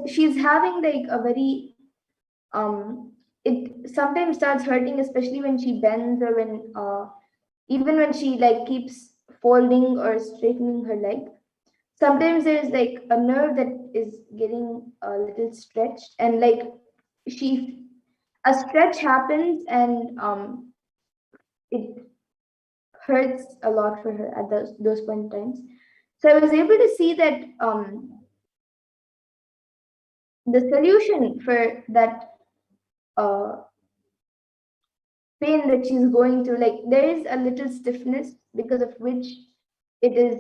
she's having like a very it sometimes starts hurting, especially when she bends or when even when she like keeps folding or straightening her leg. Sometimes there's like a nerve that is getting a little stretched, and like she a stretch happens, and it hurts a lot for her at those point times. So I was able to see that the solution for that uh, pain that she's going through, like there is a little stiffness because of which it is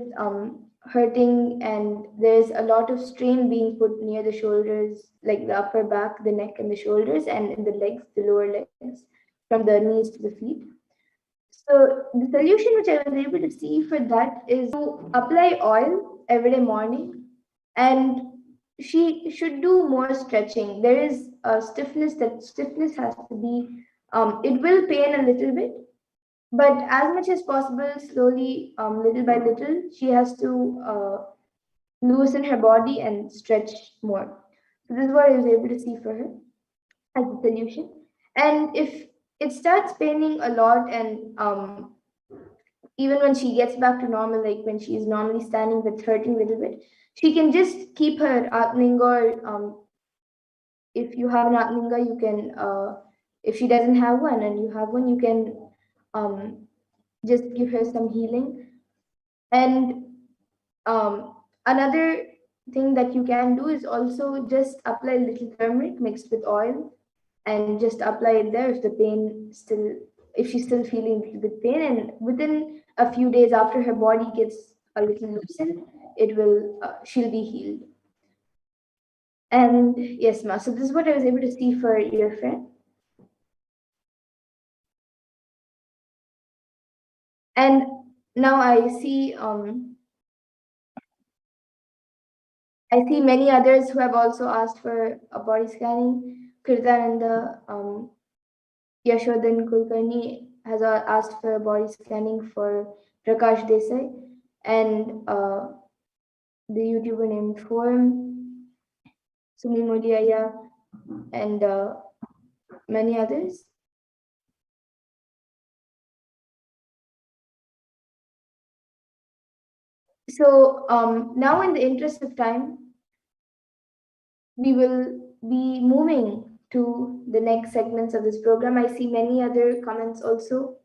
hurting, and there's a lot of strain being put near the shoulders, like the upper back, the neck, and the shoulders, and in the legs, the lower legs, from the knees to the feet. So the solution which I was able to see for that is to apply oil every day morning, and she should do more stretching. There is a stiffness, that stiffness has to be it will pain a little bit, but as much as possible, slowly, little by little, she has to loosen her body and stretch more. So this is what I was able to see for her as a solution. And if it starts paining a lot, and even when she gets back to normal, like when she is normally standing with hurting a little bit, she can just keep her atlinga, or if you have an atlinga, you can, if she doesn't have one and you have one, you can just give her some healing. And another thing that you can do is also just apply a little turmeric mixed with oil and just apply it there if the pain still, if she's still feeling a little bit pain, and within a few days after her body gets a little loosened, it will, she'll be healed. And yes, ma, so this is what I was able to see for your friend. And now I see many others who have also asked for a body scanning. Kirtananda, Yashodhan Kulkarni has asked for a body scanning for Prakash Desai, and the YouTuber named Forum, Sumi Modiaya, and many others. So now, in the interest of time, we will be moving to the next segments of this program. I see many other comments also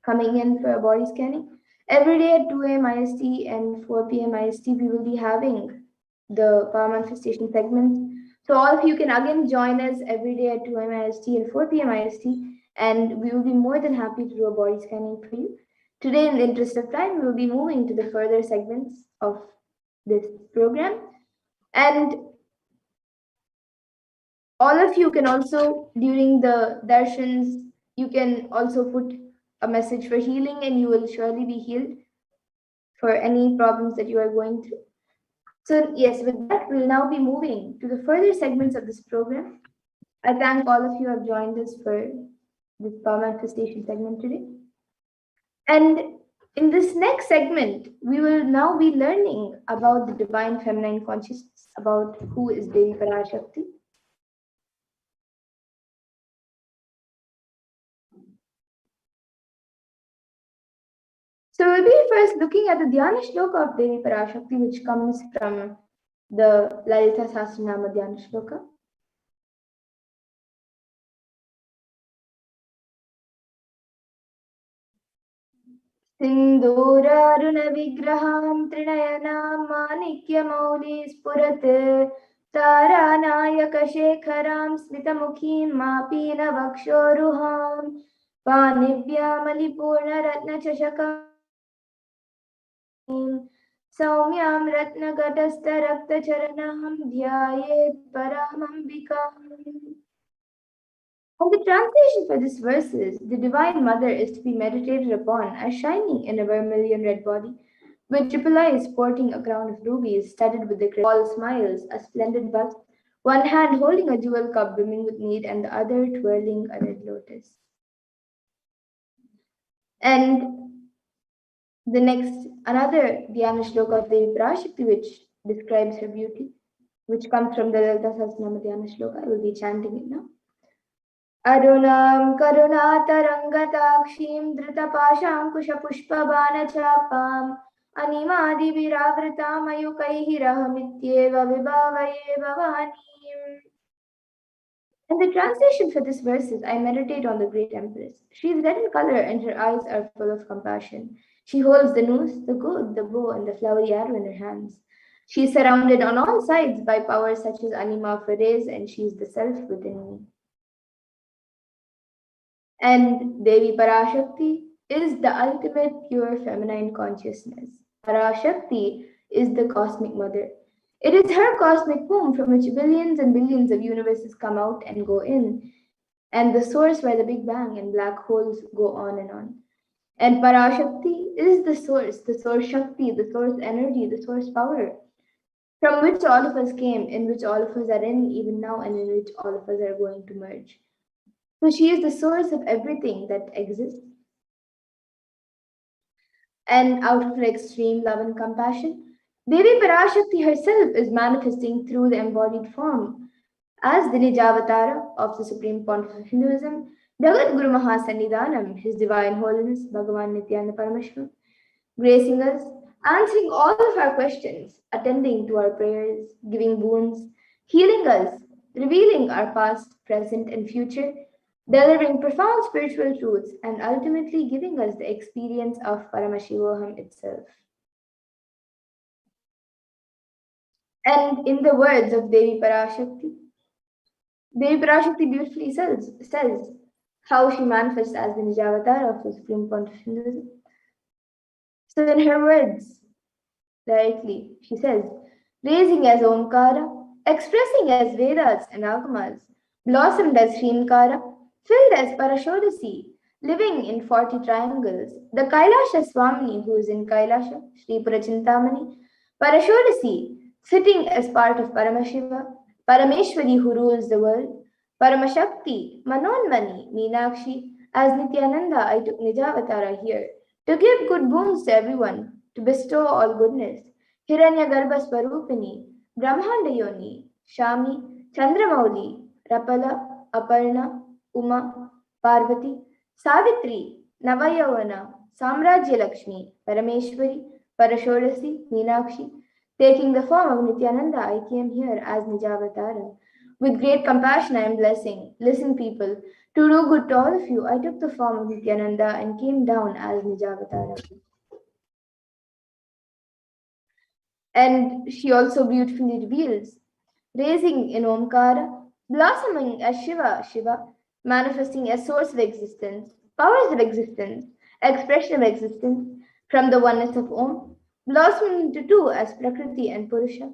coming in for a body scanning. Every day at 2 a.m. IST and 4 p.m. IST, we will be having the power manifestation segments. So all of you can again join us every day at 2 a.m. IST and 4 p.m. IST, and we will be more than happy to do a body scanning for you. Today, in the interest of time, we will be moving to the further segments of this program. And all of you can also, during the darshans, you can also put a message for healing, and you will surely be healed for any problems that you are going through. So yes, with that, we'll now be moving to the further segments of this program. I thank all of you who have joined us for this power manifestation segment today. And in this next segment, we will now be learning about the divine feminine consciousness, about who is Devi Parashakti. So we'll be first looking at the Dhyana Shloka of Devi Parashakti, which comes from the Lalita Sahasranama Dhyana Shloka. सिन्दूरारुण विग्रहां त्रिनयनां माणिक्यमौलि स्फुरत् तारानायकशेखरां स्मितमुखीं मापीनवक्षोरुहां पाणिभ्यामलिपूर्णरत्नचषकां सौम्यां रत्नघटस्थरक्तचरणां ध्यायेत् परामम्बिकाम्. And the translation for this verse is, the Divine Mother is to be meditated upon as shining in a vermilion red body, with triple eyes sporting a crown of rubies studded with the all smiles, a splendid bust, one hand holding a jewel cup brimming with mead, and the other twirling a red lotus. And the next, another Dhyana Shloka of Devi Parashakti, which describes her beauty, which comes from the Lalita Sahasranama Dhyana Shloka. I will be chanting it now. Arunam karunatarangataakshim dhritapaashankushpushpabanachapam animadiviravritam ayukaihi rahamityeva vibhavaye bhavanim. And the translation for this verse is, I meditate on the great empress. She is red in color and her eyes are full of compassion. She holds the noose, the gourd, the bow, and the flowery arrow in her hands. She is surrounded on all sides by powers such as Anima Ferez, and she is the self within me. And Devi Parashakti is the ultimate pure feminine consciousness. Parashakti is the cosmic mother. It is her cosmic womb from which billions and billions of universes come out and go in, and the source where the Big Bang and black holes go on and on. And Parashakti is the source Shakti, the source energy, the source power, from which all of us came, in which all of us are in even now, and in which all of us are going to merge. So she is the source of everything that exists. And out of her extreme love and compassion, Devi Parashakti herself is manifesting through the embodied form. As the Nijavatara of the Supreme Pontiff of Hinduism, Jagat Guru Mahasannidhanam, His Divine Holiness Bhagavan Nithyananda Paramashivam, gracing us, answering all of our questions, attending to our prayers, giving boons, healing us, revealing our past, present, and future, delivering profound spiritual truths, and ultimately giving us the experience of Paramashivoham itself. And in the words of Devi Parashakti beautifully says how she manifests as the Nijavatar of the Supreme Pontiff Hinduism. So in her words, directly, she says, raising as Omkara, expressing as Vedas and Agamas, blossomed as Srimkara, filled as Parashodasi, living in 40 triangles, the Kailasha Swamini who is in Kailasha, Sri Purachintamani, Parashodasi, sitting as part of Paramashiva, Parameshwari who rules the world, Paramashakti, Manonmani, Meenakshi, as Nithyananda I took Nijavatara here, to give good boons to everyone, to bestow all goodness, Hiranyagarbha Swarupini, Brahmanda Yoni, Shami, Chandramauli, Rapala, Aparna, Uma, Parvati, Savitri, Navayavana, Samrajya Lakshmi, Parameshwari, Parashodasi, Meenakshi. Taking the form of Nithyananda, I came here as Nijavatara. With great compassion, I am blessing. Listen, people, to do good to all of you, I took the form of Nithyananda and came down as Nijavatara. And she also beautifully reveals, raising in Omkara, blossoming as Shiva, manifesting as source of existence, powers of existence, expression of existence, from the oneness of Om, blossoming into two as Prakriti and Purusha,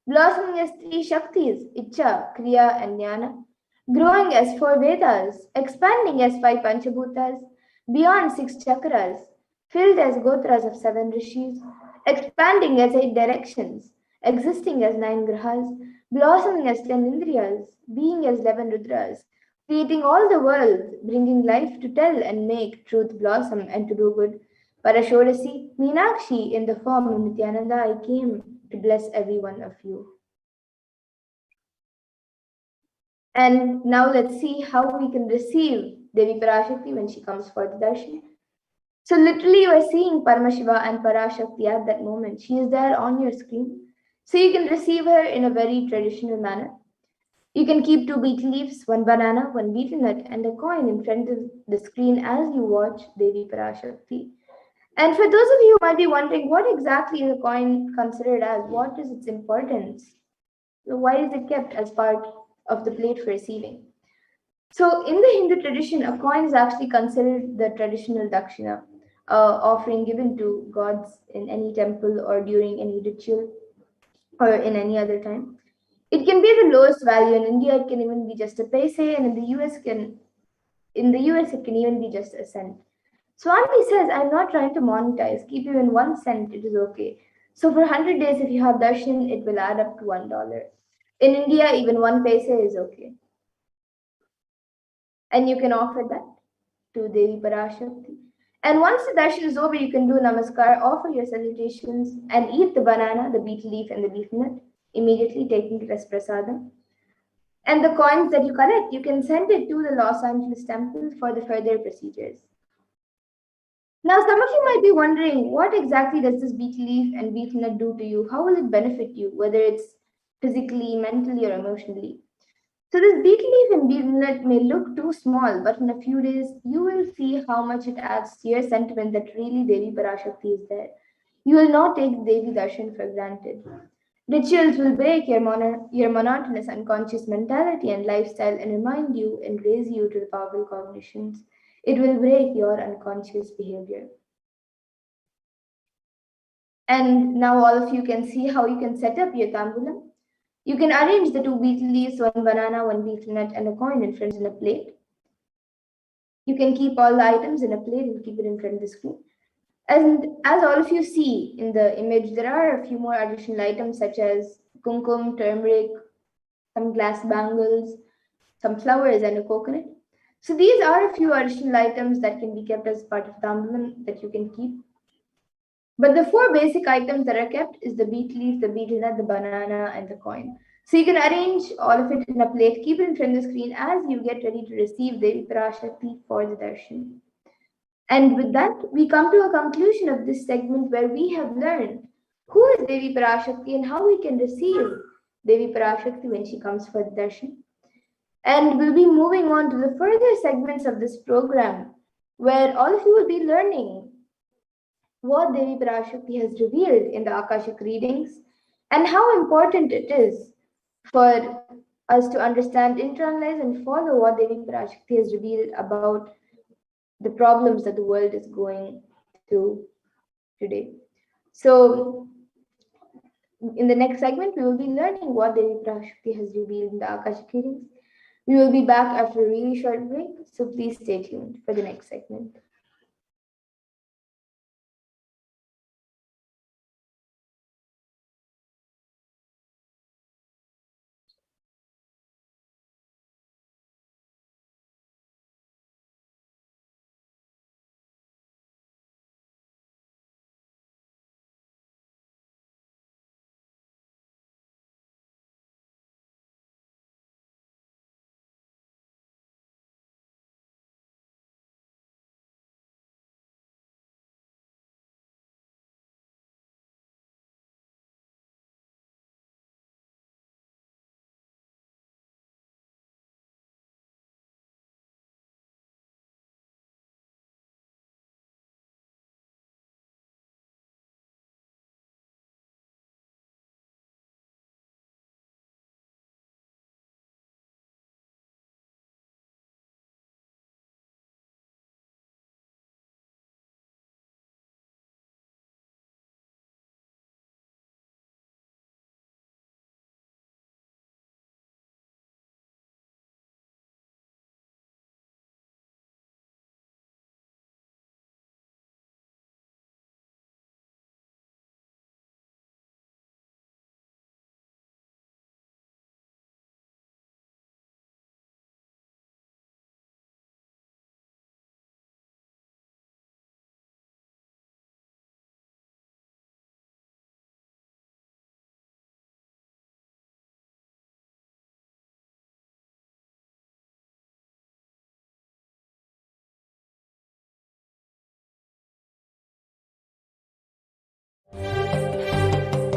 blossoming as three Shaktis, Icha, Kriya, and Jnana, growing as four Vedas, expanding as five Panchabhutas, beyond six chakras, filled as Gotras of seven Rishis, expanding as eight directions, existing as nine Grahas, blossoming as 10 Indriyas, being as 11 Rudras, creating all the world, bringing life to tell and make truth blossom and to do good. Parashodasi, Meenakshi, in the form of Nithyananda, I came to bless every one of you. And now let's see how we can receive Devi Parashakti when she comes for the darshan. So literally you are seeing Paramashiva and Parashakti at that moment. She is there on your screen. So you can receive her in a very traditional manner. You can keep two betel leaves, one banana, one betel nut, and a coin in front of the screen as you watch Devi Parashakti. And for those of you who might be wondering, what exactly is a coin considered as? What is its importance? Why is it kept as part of the plate for receiving? So in the Hindu tradition, a coin is actually considered the traditional dakshina, offering given to gods in any temple or during any ritual or in any other time. It can be the lowest value. In India, it can even be just a paise, and in the US it can even be just a cent. Swami says, I'm not trying to monetize. Keep even 1 cent, it is okay. So for 100 days, if you have darshan, it will add up to $1. In India, even 1 paise is okay. And you can offer that to Devi Parashakti. And once the darshan is over, you can do namaskar, offer your salutations, and eat the banana, the betel leaf, and the beef nut, immediately taking it as prasadam. And the coins that you collect, you can send it to the Los Angeles temple for the further procedures. Now, some of you might be wondering, what exactly does this betel leaf and betel nut do to you? How will it benefit you, whether it's physically, mentally, or emotionally? So this betel leaf and betel nut may look too small, but in a few days, you will see how much it adds to your sentiment that really Devi Parashakti is there. You will not take Devi Darshan for granted. Rituals will break your monotonous unconscious mentality and lifestyle and remind you and raise you to the powerful cognitions. It will break your unconscious behavior. And now all of you can see how you can set up your tambulam. You can arrange the two betel leaves, one banana, one betel nut, and a coin in front in a plate. You can keep all the items in a plate and keep it in front of the screen. And as all of you see in the image, there are a few more additional items such as kumkum, turmeric, some glass bangles, some flowers, and a coconut. So these are a few additional items that can be kept as part of tambulam that you can keep. But the four basic items that are kept is the betel leaf, the betel nut, the banana, and the coin. So you can arrange all of it in a plate, keep it in front of the screen as you get ready to receive Devi Parashakti for the darshan. And with that, we come to a conclusion of this segment where we have learned who is Devi Parashakti and how we can receive Devi Parashakti when she comes for the darshan. And we'll be moving on to the further segments of this program where all of you will be learning what Devi Parashakti has revealed in the Akashic readings and how important it is for us to understand, internalize, and follow what Devi Parashakti has revealed about the problems that the world is going through today. So, in the next segment, we will be learning what Devi Parashakti has revealed in the Akashic readings. We will be back after a really short break, so please stay tuned for the next segment.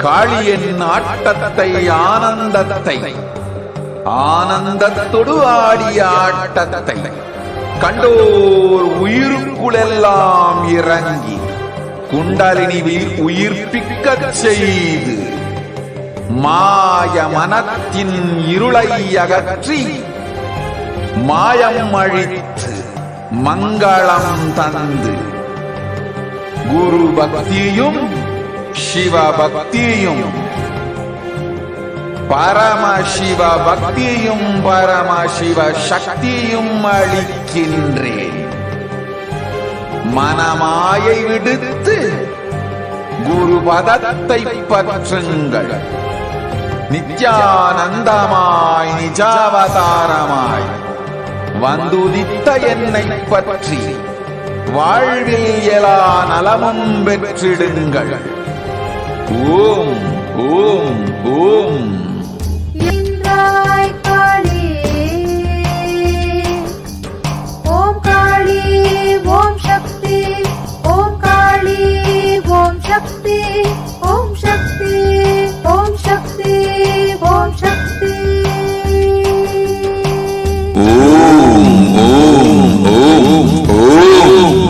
காளியின் ஆட்டத்தை ஆனந்தத்தை ஆனந்தத்தொடு ஆடிய ஆட்டத்தை கண்டோர் உயிருக்குளெல்லாம் இறங்கி குண்டலினிவில் உயிர்ப்பிக்கச் செய்து மாய மனத்தின் இருளை அகற்றி மாயம் அழித்து மங்களம் தந்து குரு பக்தியும் சிவ பக்தியும் பரமசிவ பக்தியும் பரமசிவ சக்தியும் அளிக்கின்றேன். மனமாயை விடுத்து குரு பதத்தை பற்றுங்கள். நித்யானந்தமாய் நிஜாவதாரமாய் வந்துதித்த என்னை பற்றி வாழ்வில் எல்லா நலமும் பெற்றிடுங்கள். ஓம் ஓம் ஓம். ஓம் காளி ஓம் சக்தி ஓம் காளி ஓம் சக்தி ஓம் சக்தி ஓம் சக்தி ஓம் சக்தி. ஓம் ஓம் ஓம் ஓம்.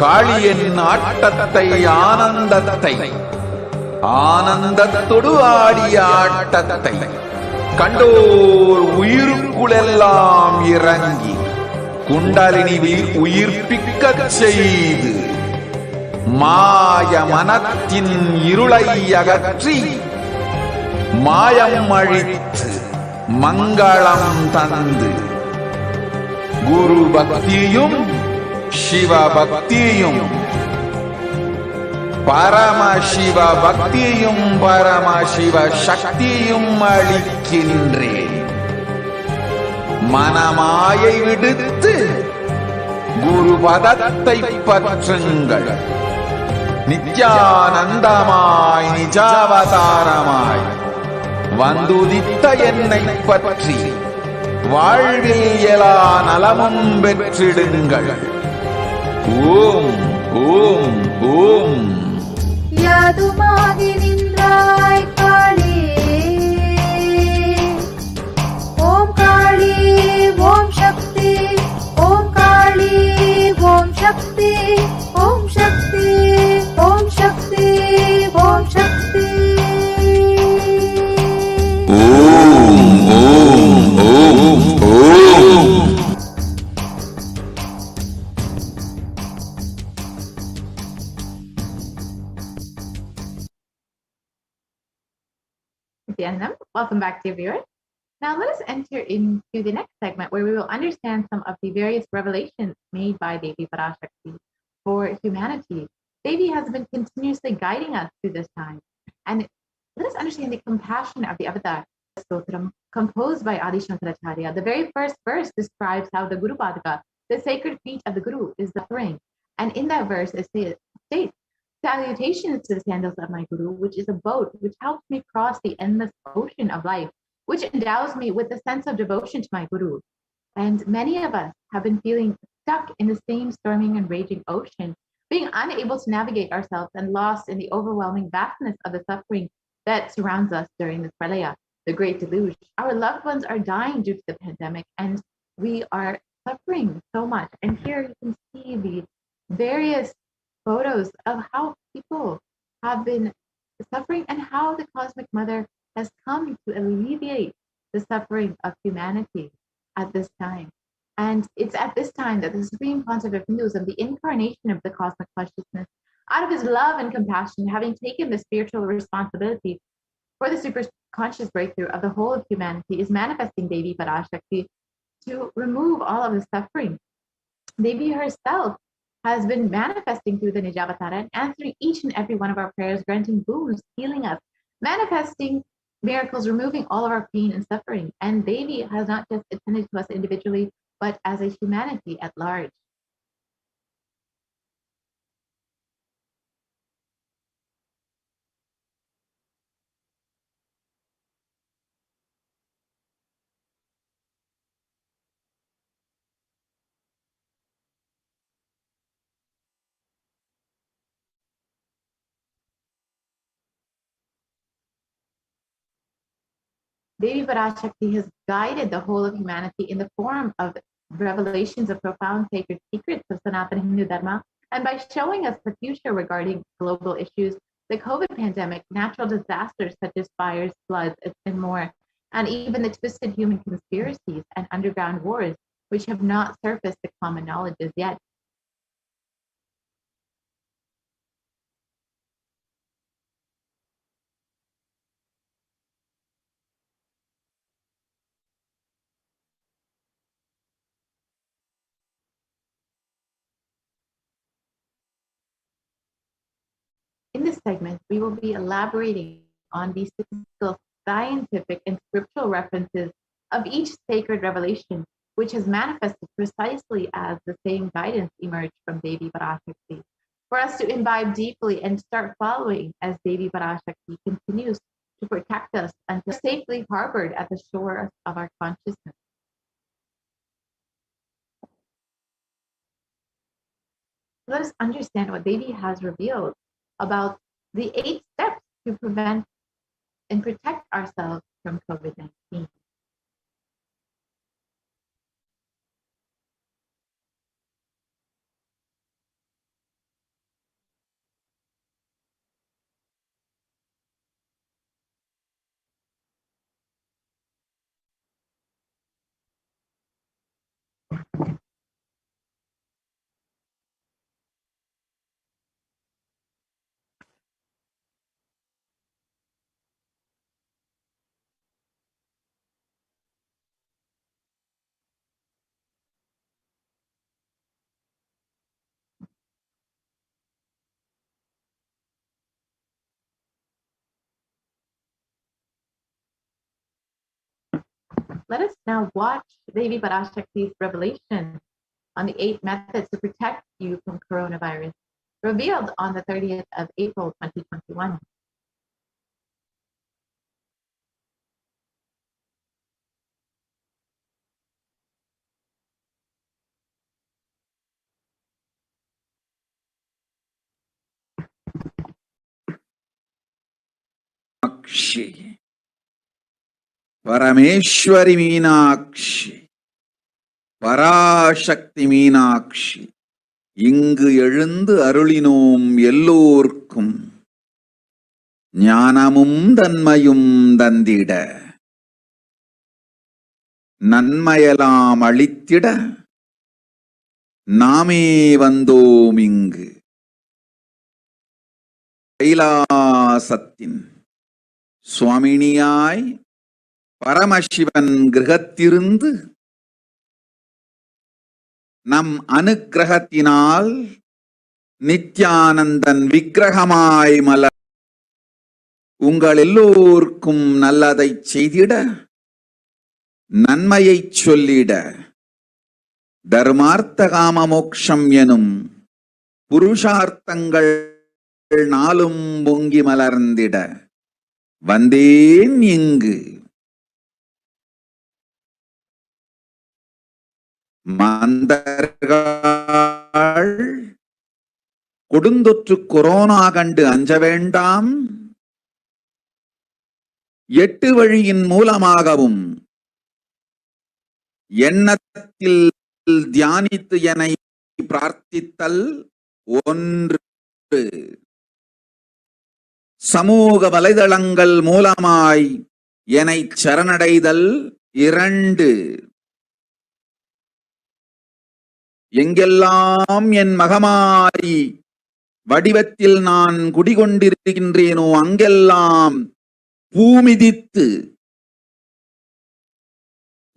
காளியின் ஆட்டத்தை ஆனந்தத்தை ஆனந்தத்தொடு ஆடிய ஆட்டத்தை கண்டோர் உயிருக்குளெல்லாம் இறங்கி குண்டலினிவில் உயிர்ப்பிக்கச் செய்து மாய மனத்தின் இருளை அகற்றி மாயம் அழித்து மங்களம் தந்து குரு பக்தியும் சிவ பக்தியும் பரமசிவ பக்தியும் பரமசிவ சக்தியும் அளிக்கின்றேன். மனமாயை விடுத்து குரு பதத்தை பற்றுங்கள். நித்யானந்தமாய் நிஜாவதாரமாய் வந்துதித்த என்னை பற்றி வாழ்வில் எல்லா நலமும் பெற்றிடுங்கள். ஓம் ஓம் ஓம். யாதுமாகி நின்றாய் காளி, ஓம் காளி ஓம் சக்தி, ஓம் காளி ஓம் சக்தி, ஓம் சக்தி ஓம் சக்தி ஓம் சக்தி. ஓம் ஓம் ஓம் ஓம். Nithyanandam, welcome back, dear viewers. Now let us enter into the next segment where we will understand some of the various revelations made by Devi Parashakti for humanity. Devi has been continuously guiding us through this time. And let us understand the compassion of the Avatar. Stotram, composed by Adi Shankaracharya. The very first verse describes how the Guru Padaka, the sacred feet of the Guru, is suffering. And in that verse, it states, salutations to the sandals of my Guru, which is a boat which helps me cross the endless ocean of life, which endows me with a sense of devotion to my Guru. And many of us have been feeling stuck in the same storming and raging ocean, being unable to navigate ourselves and lost in the overwhelming vastness of the suffering that surrounds us during this pralaya, the great deluge. Our loved ones are dying due to the pandemic, and we are suffering so much. And here you can see the various photos of how people have been suffering and how the Cosmic Mother has come to alleviate the suffering of humanity at this time. And it's at this time that the Supreme Concept of Hinduism, the incarnation of the cosmic consciousness, out of his love and compassion, having taken the spiritual responsibility for the super conscious breakthrough of the whole of humanity, is manifesting Devi Parashakti to remove all of the suffering. Devi herself has been manifesting through the Nijavatara and answering each and every one of our prayers, granting boons, healing us, manifesting miracles, removing all of our pain and suffering. And Devi has not just attended to us individually, but as a humanity at large. Devi Parashakti has guided the whole of humanity in the form of revelations of profound sacred secrets of Sanatana Hindu Dharma, and by showing us the future regarding global issues, the COVID pandemic, natural disasters such as fires, floods, and more, and even the twisted human conspiracies and underground wars, which have not surfaced to common knowledge as yet. In this segment, we will be elaborating on the statistical, scientific, and scriptural references of each sacred revelation, which has manifested precisely as the same guidance emerged from Devi Parashakti, for us to imbibe deeply and start following as Devi Parashakti continues to protect us until safely harbored at the shore of our consciousness. Let us understand what Devi has revealed about the 8 steps to prevent and protect ourselves from COVID-19. let us now watch Devi Parashakti's revelation on the 8 methods to protect you from coronavirus, revealed on the 30th of April, 2021. Parameshwari Meenakshi, Parashakti Meenakshi, இங்கு எழுந்து அருளினோம் எல்லோர்க்கும் ஞானமும் தன்மையும் தந்திட, நன்மையெல்லாம் அளித்திட நாமே வந்தோம் இங்கு. கைலாசத்தின் சுவாமினியாய் பரமசிவன் கிரகத்திருந்து நம் அனுக்கிரகத்தினால் நித்யானந்தன் விக்கிரகமாய் மலர் உங்கள் எல்லோர்க்கும் நல்லதை செய்திட, நன்மையை சொல்லிட, தர்மார்த்த காம மோக்ஷம் எனும் புருஷார்த்தங்கள் நாளும் பொங்கி மலர்ந்திட வந்தேன் இங்கு. மாந்தர்கள் கொடுந்தொற்று கொரோனா கண்டு அஞ்ச வேண்டாம். 8 வழியின் மூலமாகவும் எண்ணத்தில் தியானித்து என்னை பிரார்த்தித்தல் 1, சமூக வலைதளங்கள் மூலமாய் என்னை சரணடைதல் 2, எங்கெல்லாம் என் மகமாரி வடிவத்தில் நான் குடிகொண்டிருக்கின்றேனோ அங்கெல்லாம் பூமிதித்து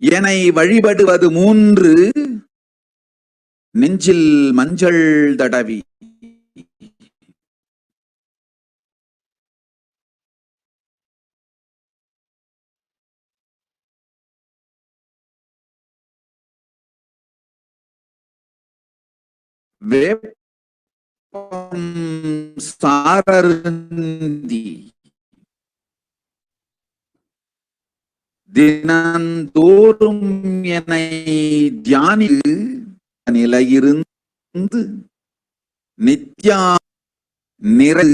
என்னை வழிபடுவது 3, நெஞ்சில் மஞ்சள் தடவி வேப்பம் சாரருந்தி தினந்தோறும் என்னை தியானி நிலையிருந்து நித்யா நிறை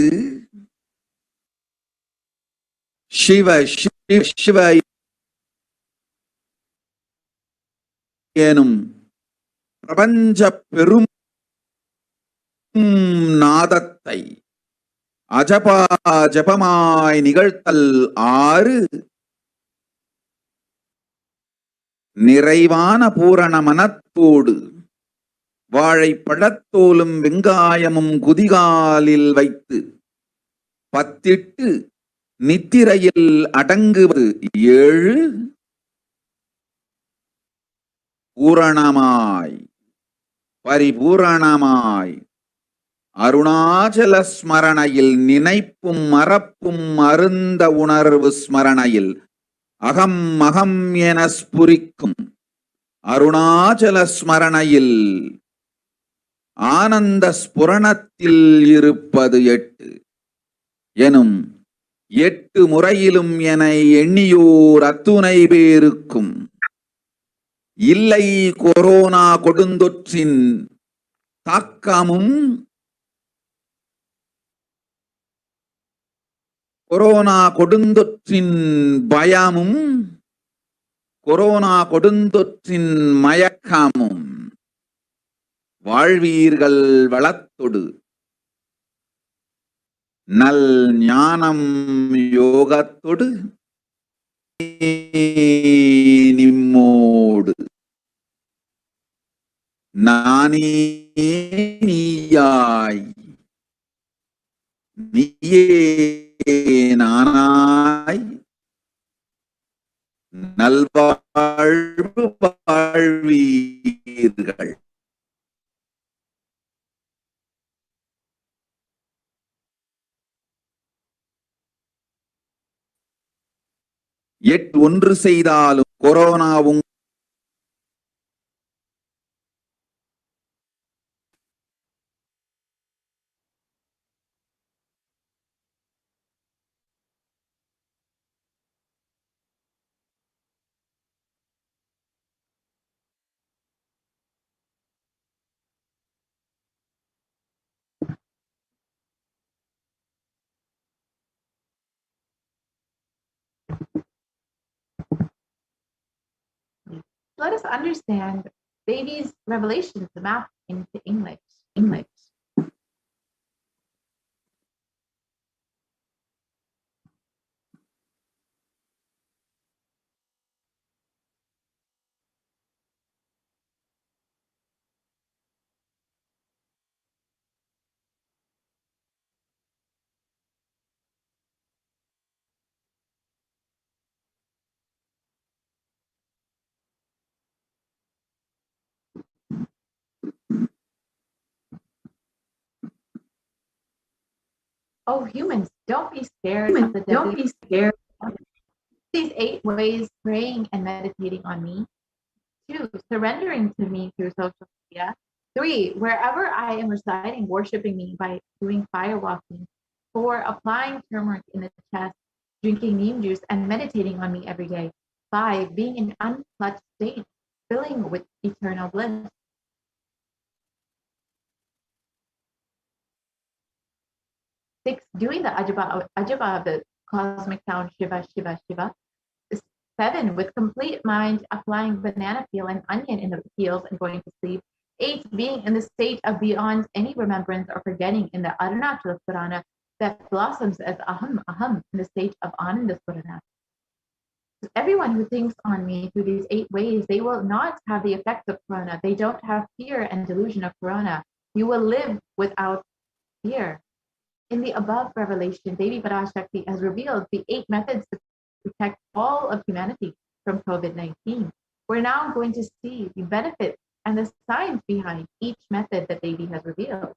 சிவ சிவ எனும் பிரபஞ்ச பெரும் நாதத்தை அஜபா ஜபமாய் நிகழ்த்தல் 6, நிறைவான பூரண மனத்தோடு வாழைப்பழத்தோலும் வெங்காயமும் குதிகாலில் வைத்து 10 நித்திரையில் அடங்குவது 7, பூரணமாய் பரிபூரணமாய் அருணாச்சல ஸ்மரணையில் நினைப்பும் மறப்பும் அருந்த உணர்வு ஸ்மரணையில் அகம் அகம் என ஸ்புரிக்கும் அருணாச்சல ஸ்மரணையில் ஆனந்த ஸ்புரணத்தில் இருப்பது 8 எனும் 8 முறையிலும் என எண்ணியோர் அத்துணை பேருக்கும் இல்லை கொரோனா கொடுந்தொற்றின் தாக்கமும் கொரோனா கொடுந்தொற்றின் பயமும் கொரோனா கொடுந்தொற்றின் மயக்கமும் வாழ்வீர்கள் வளத்தொடு நல் ஞானம் யோகத்தொடு நிம்மோடு நானே நீயாய் நீயே நானாய் நல்வாழ்வு வாழ்வீர்கள். ஒன்று செய்தாலும் கொரோனாவும் Let us understand Devi's revelations mapped into English. Oh, humans, don't be scared of the Don't deadly. be scared. These 8 ways praying and meditating on me. 2, surrendering to me through social media. 3, wherever I am residing, worshiping me by doing fire walking. 4, applying turmeric in the chest, drinking neem juice, and meditating on me every day. 5, being in unclutched state, filling with eternal bliss. 6, doing the ajaba of the cosmic sound Shiva, Shiva, Shiva. 7, with complete mind, applying banana peel and onion in the peels and going to sleep. 8, being in the state of beyond any remembrance or forgetting in the Arunachala Purana that blossoms as aham, aham in the state of Ananda Purana. Everyone who thinks on me through these 8 ways, they will not have the effects of Corona. They don't have fear and delusion of Corona. You will live without fear. In the above revelation, Devi Parashakti has revealed the 8 methods to protect all of humanity from COVID-19. We're now going to see the benefits and the science behind each method that Devi has revealed.